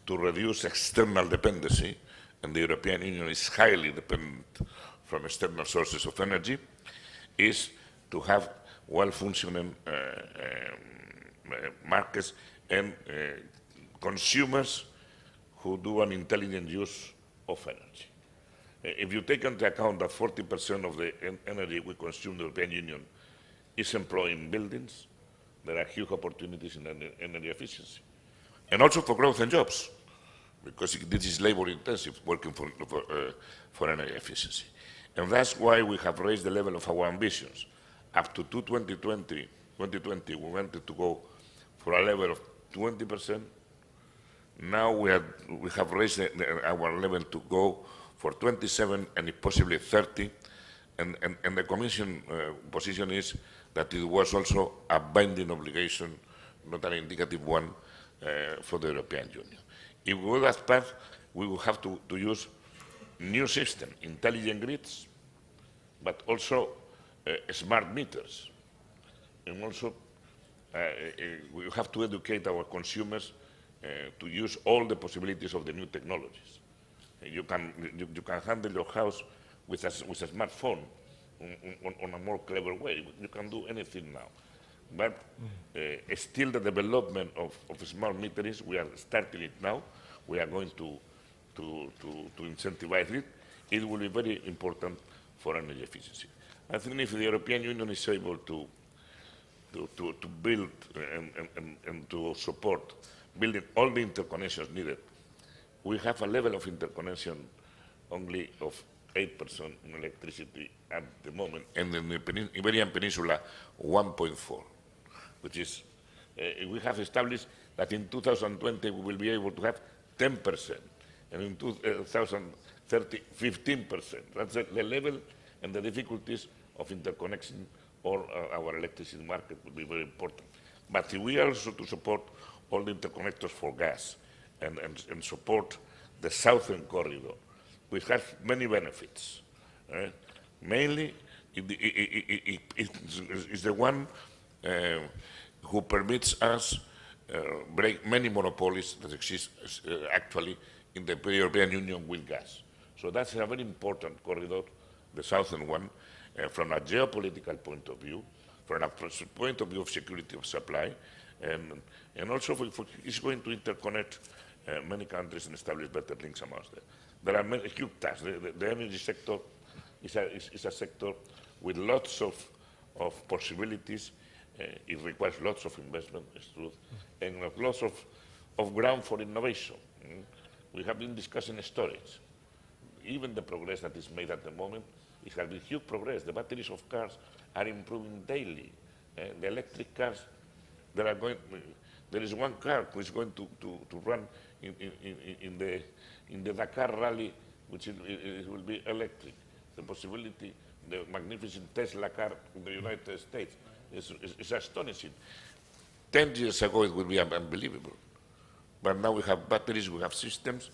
to reduce external dependency, and the European Union is highly dependent from external sources of energy, is to have well-functioning markets and consumers who do an intelligent use of energy. If you take into account that 40% of the energy we consume in the European Union is employed in buildings, there are huge opportunities in energy efficiency. And also for growth and jobs, because this is labor-intensive, working for energy efficiency. And that's why we have raised the level of our ambitions. Up to 2020, we wanted to go for a level of 20%. Now we have raised our level to go for 27 and possibly 30. And the Commission position is that it was also a binding obligation, not an indicative one, for the European Union. If we go that path, we will have to use new system, intelligent grids, but also smart meters. And also, we have to educate our consumers to use all the possibilities of the new technologies. You can handle your house with a smartphone on a more clever way. You can do anything now. But still the development of smart meters, we are starting it now. We are going to incentivize it. It will be very important for energy efficiency. I think if the European Union is able to build and to support building all the interconnections needed, we have a level of interconnection only of 8% in electricity at the moment, and in the Iberian Peninsula, 1.4, which is, we have established that in 2020 we will be able to have 10%, and in 2030, 15%. That's the level and the difficulties of interconnection or our electricity market will be very important. But if we are also to support all the interconnectors for gas and support the southern corridor, which has many benefits. Mainly, it is the one who permits us break many monopolies that exist actually in the European Union with gas. So that's a very important corridor, the southern one, from a geopolitical point of view, from a point of view of security of supply, and also it's going to interconnect many countries and establish better links amongst them. There are many huge tasks. The energy sector is a sector with lots of possibilities. It requires lots of investment, it's true, and lots of ground for innovation. We have been discussing storage. Even the progress that is made at the moment, it has been huge progress. The batteries of cars are improving daily. The electric cars, there is one car which is going to run in the Dakar rally, which it will be electric. The possibility, the magnificent Tesla car in the United States is astonishing. 10 years ago, it would be unbelievable. But now we have batteries, we have systems.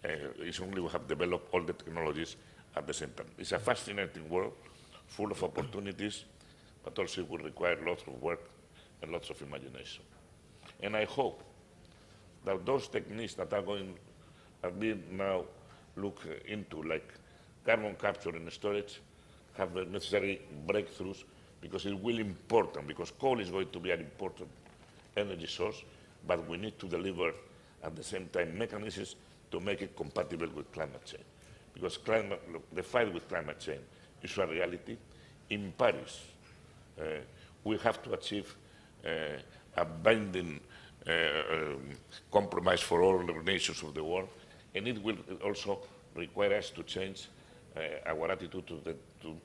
It's only we have developed all the technologies at the same time. It's a fascinating world, full of opportunities, but also it will require lots of work and lots of imagination. And I hope that those techniques that are being now looked into, like carbon capture and storage, have the necessary breakthroughs, because it will be important, because coal is going to be an important energy source, but we need to deliver at the same time mechanisms to make it compatible with climate change. Because the fight with climate change is a reality. In Paris, we have to achieve a binding compromise for all the nations of the world, and it will also require us to change our attitude to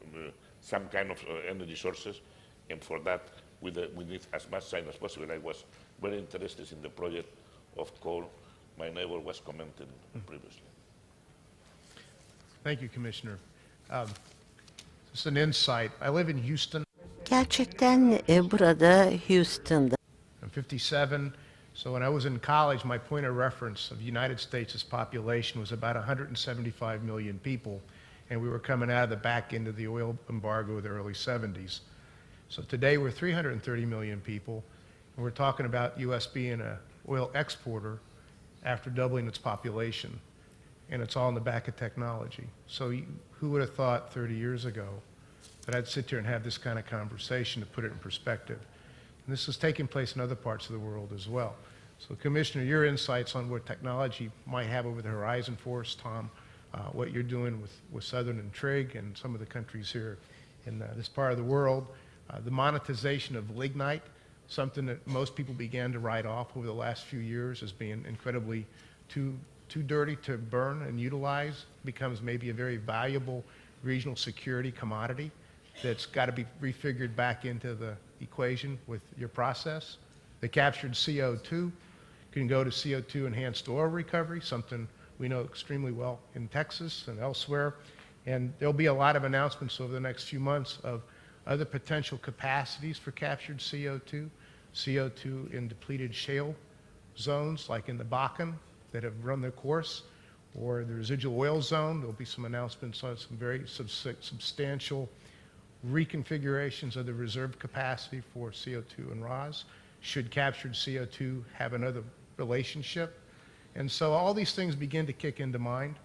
some kind of energy sources, and for that we need as much time as possible. I was very interested in the project of coal. My neighbor was commenting previously. Thank you, Commissioner. Just an insight. I live in Houston. Gerçekten burada Houston'da I'm 57. So when I was in college, my point of reference of the United States' population was about 175 million people, and we were coming out of the back end of the oil embargo of the early 70s. So today we're 330 million people, and we're talking about U.S. being an oil exporter after doubling its population, and it's all in the back of technology. So who would have thought 30 years ago that I'd sit here and have this kind of conversation, to put it in perspective? And this is taking place in other parts of the world as well. So Commissioner, your insights on what technology might have over the horizon for us, Tom, what you're doing with Southern and Trig and some of the countries here in this part of the world, the monetization of lignite, something that most people began to write off over the last few years as being incredibly too dirty to burn and utilize, becomes maybe a very valuable regional security commodity that's got to be refigured back into the equation with your process. The captured CO2 can go to CO2 enhanced oil recovery, something we know extremely well in Texas and elsewhere. And there'll be a lot of announcements over the next few months of other potential capacities for captured CO2, CO2 in depleted shale zones like in the Bakken that have run their course, or the residual oil zone. There'll be some announcements on some very substantial reconfigurations of the reserve capacity for CO2 and ROS. Should captured CO2 have another relationship? And so all these things begin to kick into mind.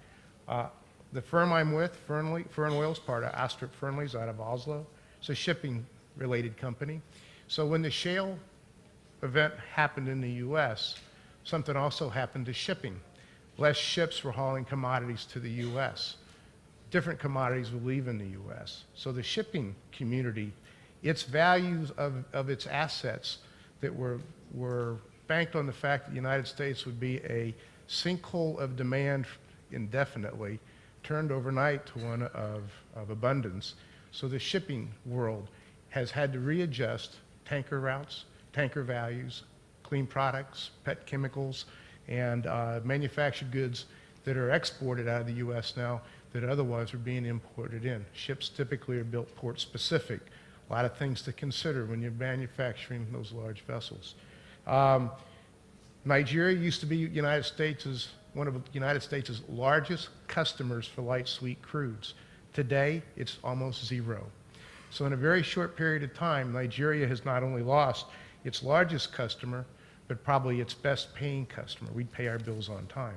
The firm I'm with, Fern Oil's part of Astrup Fearnleys out of Oslo. It's a shipping-related company. So when the shale event happened in the U.S., something also happened to shipping. Less ships were hauling commodities to the U.S. Different commodities were leaving the U.S. So the shipping community, its values of its assets that were banked on the fact that the United States would be a sinkhole of demand indefinitely, turned overnight to one of abundance. So the shipping world has had to readjust tanker routes, tanker values, clean products, pet chemicals, and manufactured goods that are exported out of the U.S. now that otherwise are being imported in. Ships typically are built port-specific. A lot of things to consider when you're manufacturing those large vessels. Nigeria used to be one of the United States' largest customers for light sweet crudes. Today, it's almost zero. So in a very short period of time, Nigeria has not only lost its largest customer, but probably its best paying customer. We'd pay our bills on time.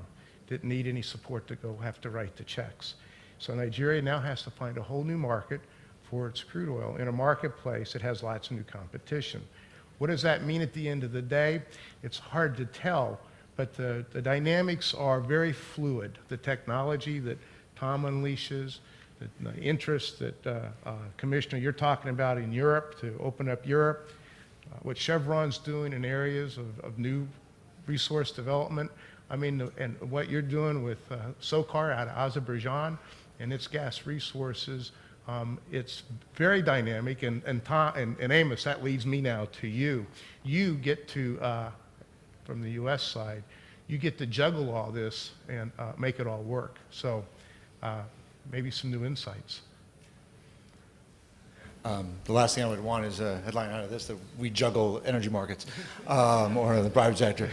Didn't need any support to go have to write the checks. So Nigeria now has to find a whole new market for its crude oil in a marketplace that has lots of new competition. What does that mean at the end of the day? It's hard to tell, but the dynamics are very fluid. The technology that Tom unleashes, the interest that Commissioner, you're talking about in Europe to open up Europe, what Chevron's doing in areas of new resource development. I mean, and what you're doing with SOCAR out of Azerbaijan and its gas resources, it's very dynamic. And Tom and Amos, that leads me now to you. You get to, from the U.S. side, you get to juggle all this and make it all work. So maybe some new insights. The last thing I would want is a headline out of this, that we juggle energy markets or the private sector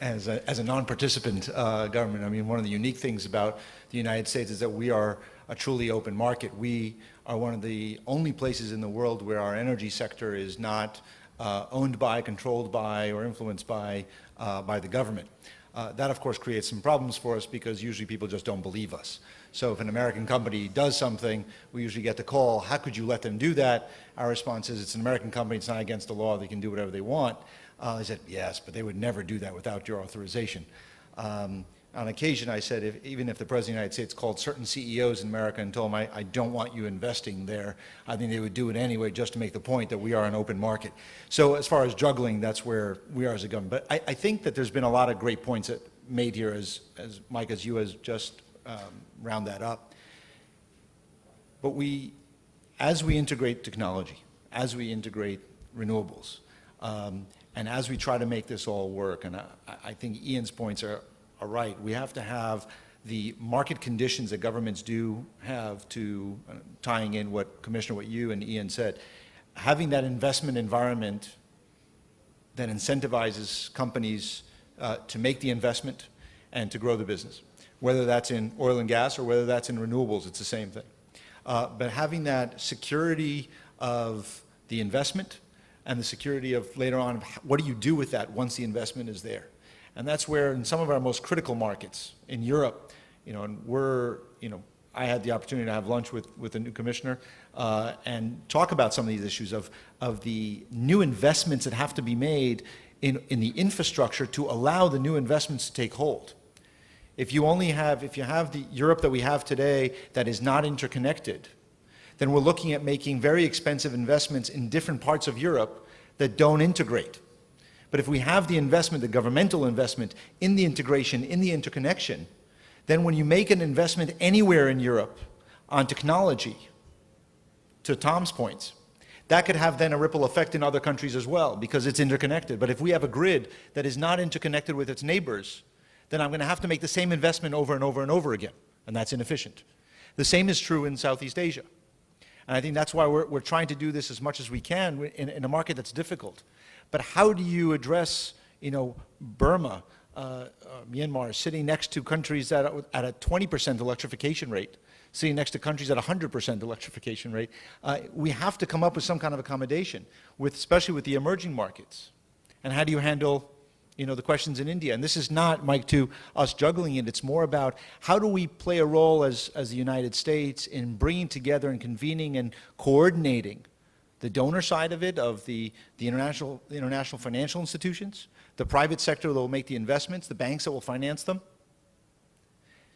as a non-participant government. I mean, one of the unique things about the United States is that we are a truly open market. We are one of the only places in the world where our energy sector is not owned by, controlled by, or influenced by the government. That, of course, creates some problems for us because usually people just don't believe us. So if an American company does something, we usually get the call, how could you let them do that? Our response is, it's an American company, it's not against the law, they can do whatever they want. They said, yes, but they would never do that without your authorization. On occasion, I said, even if the President of the United States called certain CEOs in America and told them, I don't want you investing there, I think they would do it anyway just to make the point that we are an open market. So as far as juggling, that's where we are as a government. But I think that there's been a lot of great points that made here, as Mike, as you has just round that up. But as we integrate technology, as we integrate renewables, and as we try to make this all work, and I think Ian's points are right, we have to have the market conditions that governments do have to, tying in what Commissioner, what you and Ian said, having that investment environment that incentivizes companies to make the investment and to grow the business. Whether that's in oil and gas or whether that's in renewables, it's the same thing. But having that security of the investment and the security of later on, what do you do with that once the investment is there? And that's where in some of our most critical markets, in Europe, and I had the opportunity to have lunch with the new commissioner and talk about some of these issues of the new investments that have to be made in the infrastructure to allow the new investments to take hold. If you have the Europe that we have today that is not interconnected, then we're looking at making very expensive investments in different parts of Europe that don't integrate. But if we have the investment, the governmental investment in the integration, in the interconnection, then when you make an investment anywhere in Europe on technology, to Tom's points, that could have then a ripple effect in other countries as well because it's interconnected. But if we have a grid that is not interconnected with its neighbors, then I'm going to have to make the same investment over and over and over again, and that's inefficient. The same is true in Southeast Asia. And I think that's why we're trying to do this as much as we can in a market that's difficult. But how do you address, Burma, Myanmar, sitting next to countries that are at a 20% electrification rate, sitting next to countries at 100% electrification rate? We have to come up with some kind of accommodation, especially with the emerging markets. And how do you handle the questions in India? And this is not, Mike, to us juggling it. It's more about how do we play a role as the United States in bringing together and convening and coordinating the donor side of it, of the international financial institutions, the private sector that will make the investments, the banks that will finance them,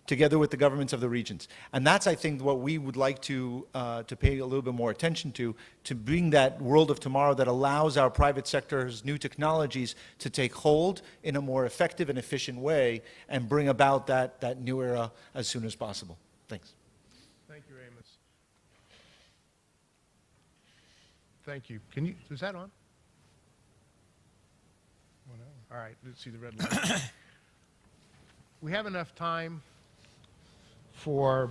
together with the governments of the regions. And that's, I think, what we would like to pay a little bit more attention to bring that world of tomorrow that allows our private sector's new technologies to take hold in a more effective and efficient way and bring about that new era as soon as possible. Thanks. Thank you, Amos. Thank you. Is that on? Oh, no. All right, let's see the red light. We have enough time for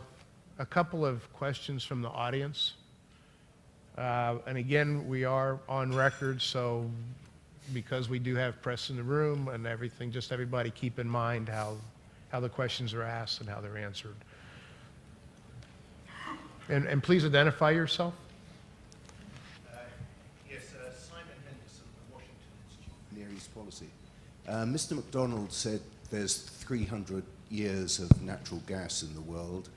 a couple of questions from the audience. And again, we are on record, so because we do have press in the room and everything, just everybody keep in mind how the questions are asked and how they're answered. And please identify yourself. Yes, Simon Henderson, Washington Institute for Near East Policy. Mr. McDonald said there's 300 years of natural gas in the world,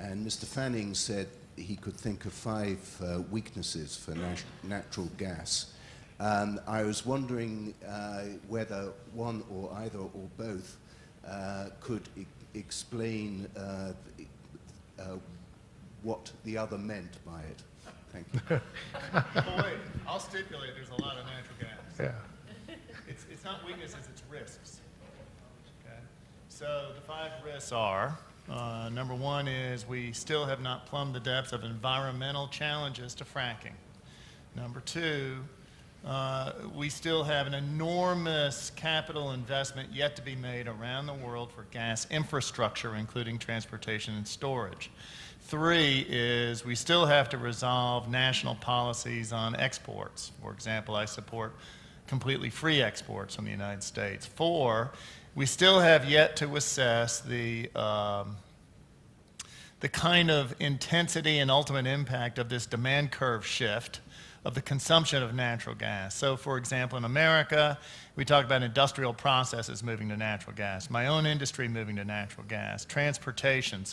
and Mr. Fanning said he could think of 5 weaknesses for natural gas. I was wondering whether one or either or both could explain what the other meant by it. Thank you. Well, wait, I'll stipulate there's a lot of natural gas. Yeah. It's not weaknesses, it's risks. Okay? So the 5 risks are, number 1 is we still have not plumbed the depths of environmental challenges to fracking. Number 2, we still have an enormous capital investment yet to be made around the world for gas infrastructure, including transportation and storage. 3 is we still have to resolve national policies on exports. For example, I support completely free exports from the United States. 4, we still have yet to assess the kind of intensity and ultimate impact of this demand curve shift of the consumption of natural gas. So, for example, in America, we talk about industrial processes moving to natural gas, my own industry moving to natural gas, transportation.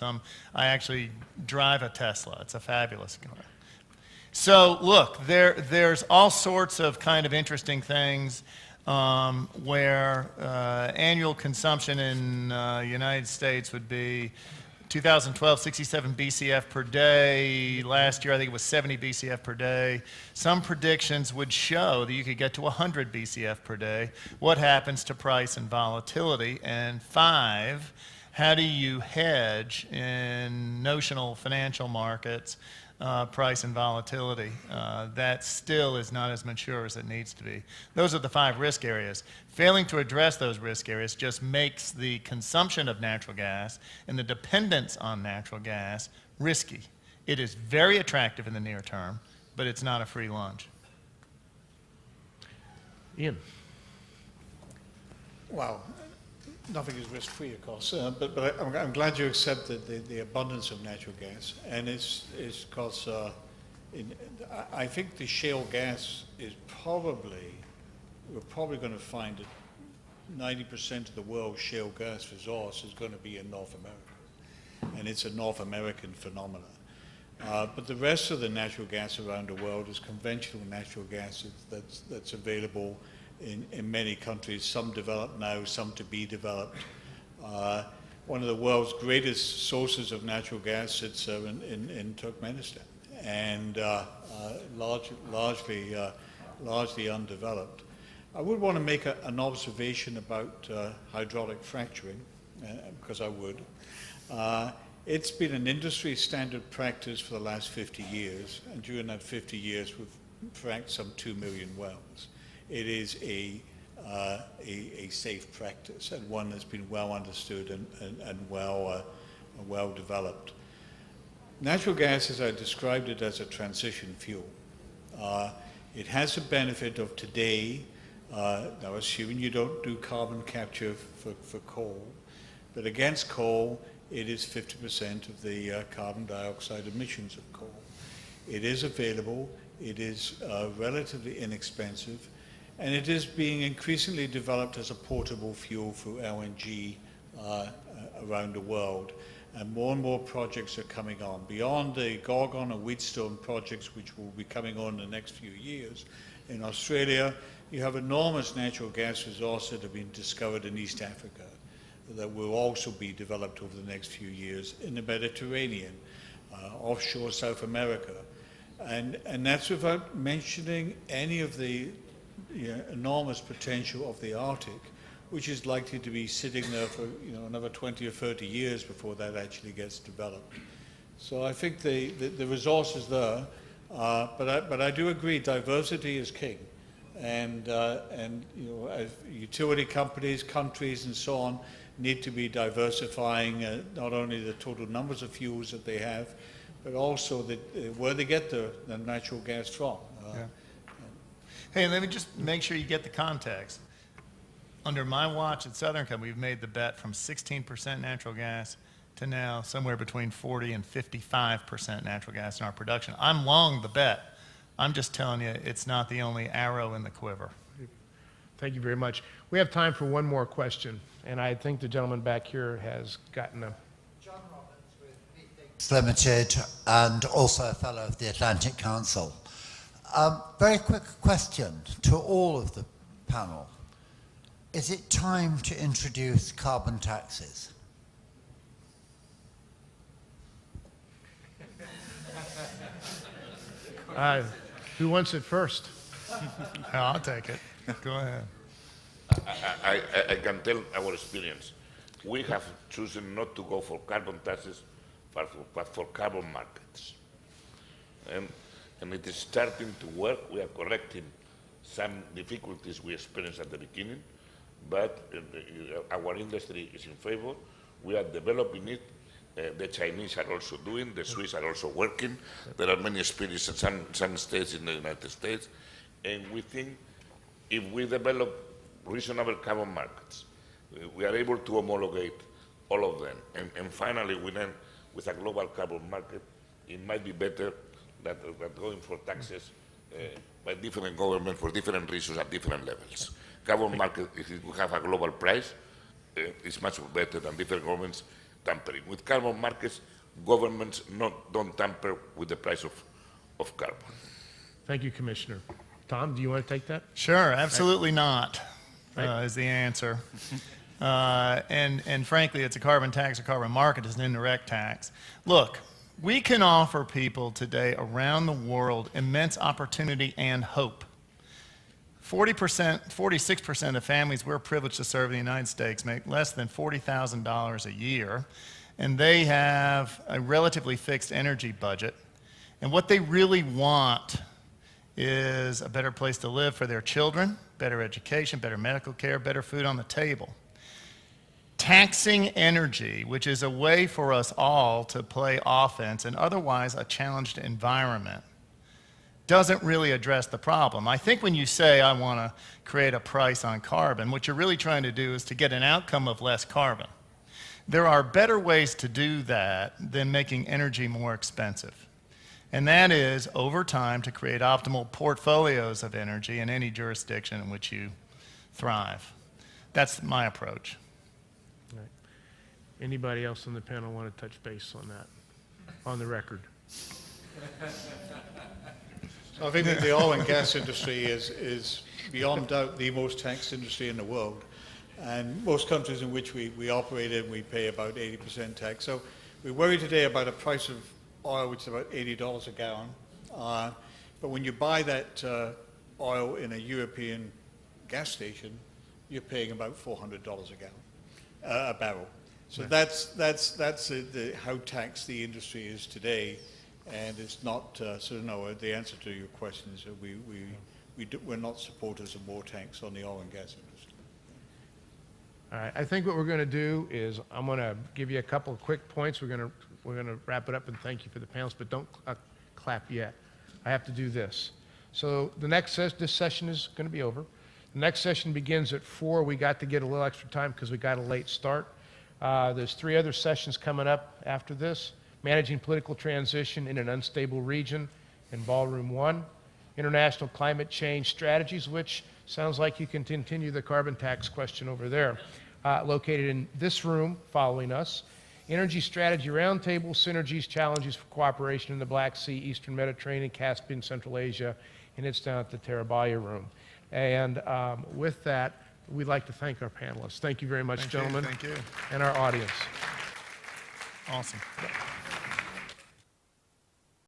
I actually drive a Tesla. It's a fabulous car. So, look, there's all sorts of kind of interesting things where annual consumption in the United States would be 2012, 67 BCF per day. Last year, I think it was 70 BCF per day. Some predictions would show that you could get to 100 BCF per day. What happens to price and volatility? And 5, how do you hedge in notional financial markets price and volatility? That still is not as mature as it needs to be. Those are the 5 risk areas. Failing to address those risk areas just makes the consumption of natural gas and the dependence on natural gas risky. It is very attractive in the near term, but it's not a free lunch. Ian. Well, nothing is risk-free, of course, but I'm glad you accepted the abundance of natural gas, and it's because I think the shale gas is we're probably going to find that 90% of the world's shale gas resource is going to be in North America, and it's a North American phenomenon. But the rest of the natural gas around the world is conventional natural gas that's available in many countries, some developed now, some to be developed. One of the world's greatest sources of natural gas sits in Turkmenistan, and largely undeveloped. I would want to make an observation about hydraulic fracturing, because I would. It's been an industry standard practice for the last 50 years, and during that 50 years we've fracked some 2 million wells. It is a safe practice, and one that's been well understood and well developed. Natural gas, as I described it, as a transition fuel. It has the benefit of today, now assuming you don't do carbon capture for coal, but against coal, it is 50% of the carbon dioxide emissions of coal. It is available, it is relatively inexpensive, and it is being increasingly developed as a portable fuel through LNG around the world. And more projects are coming on. Beyond the Gorgon and Wheatstone projects, which will be coming on in the next few years, in Australia, you have enormous natural gas resources that have been discovered in East Africa that will also be developed over the next few years in the Mediterranean, offshore South America. And that's without mentioning any of the enormous potential of the Arctic, which is likely to be sitting there for another 20 or 30 years before that actually gets developed. So I think the resource is there, but I do agree diversity is king, and as utility companies, countries, and so on need to be diversifying not only the total numbers of fuels that they have, but also where they get the natural gas from. Hey, let me just make sure you get the context. Under my watch at Southern Company, we've made the bet from 16% natural gas to now somewhere between 40 and 55% natural gas in our production. I'm long the bet. I'm just telling you, it's not the only arrow in the quiver. Thank you very much. We have time for one more question, and I think the gentleman back here has gotten a... John Roberts with Methinks Limited and also a fellow of the Atlantic Council. Very quick question to all of the panel. Is it time to introduce carbon taxes? Who wants it first? I'll take it. Go ahead. I can tell our experience. We have chosen not to go for carbon taxes, but for carbon markets. And it is starting to work. We are correcting some difficulties we experienced at the beginning, but our industry is in favor. We are developing it. The Chinese are also doing, the Swiss are also working. There are many experiences in some states in the United States. And we think if we develop reasonable carbon markets, we are able to homologate all of them. And finally, we then, with a global carbon market, it might be better than going for taxes by different governments for different reasons at different levels. Carbon market, if we have a global price, is much better than different governments tampering. With carbon markets, governments don't tamper with the price of carbon. Thank you, Commissioner. Tom, do you want to take that? Sure, absolutely not, Right. is the answer. And frankly, it's a carbon tax or carbon market. It's an indirect tax. Look, we can offer people today around the world immense opportunity and hope. 46% of families we're privileged to serve in the United States make less than $40,000 a year, and they have a relatively fixed energy budget. And what they really want is a better place to live for their children, better education, better medical care, better food on the table. Taxing energy, which is a way for us all to play offense and otherwise a challenged environment, doesn't really address the problem. I think when you say, I want to create a price on carbon, what you're really trying to do is to get an outcome of less carbon. There are better ways to do that than making energy more expensive. And that is, over time, to create optimal portfolios of energy in any jurisdiction in which you thrive. That's my approach. Right. Anybody else on the panel want to touch base on that, on the record? I think that the oil and gas industry is beyond doubt the most taxed industry in the world. And most countries in which we operate in, we pay about 80% tax. So we worry today about a price of oil which is about $80 a gallon. But when you buy that oil in a European gas station, you're paying about $400 a barrel. So that's how taxed the industry is today. And it's not, the answer to your question is that we're not supporters of more tax on the oil and gas industry. All right, I think what we're going to do is I'm going to give you a couple of quick points. We're going to we're going to wrap it up and thank you for the panels, but don't clap yet. I have to do this. So the next this session is going to be over. The next session begins at 4. We got to get a little extra time because we got a late start. There's 3 other sessions coming up after this. Managing Political Transition in an Unstable Region in Ballroom 1. International Climate Change Strategies, which sounds like you can continue the carbon tax question over there. Located in this room following us. Energy Strategy Roundtable, Synergies, Challenges for Cooperation in the Black Sea, Eastern Mediterranean, Caspian, Central Asia, and it's down at the Terabaya room. And with that, we'd like to thank our panelists. Thank you very much, gentlemen. Thank you. And our audience. Awesome.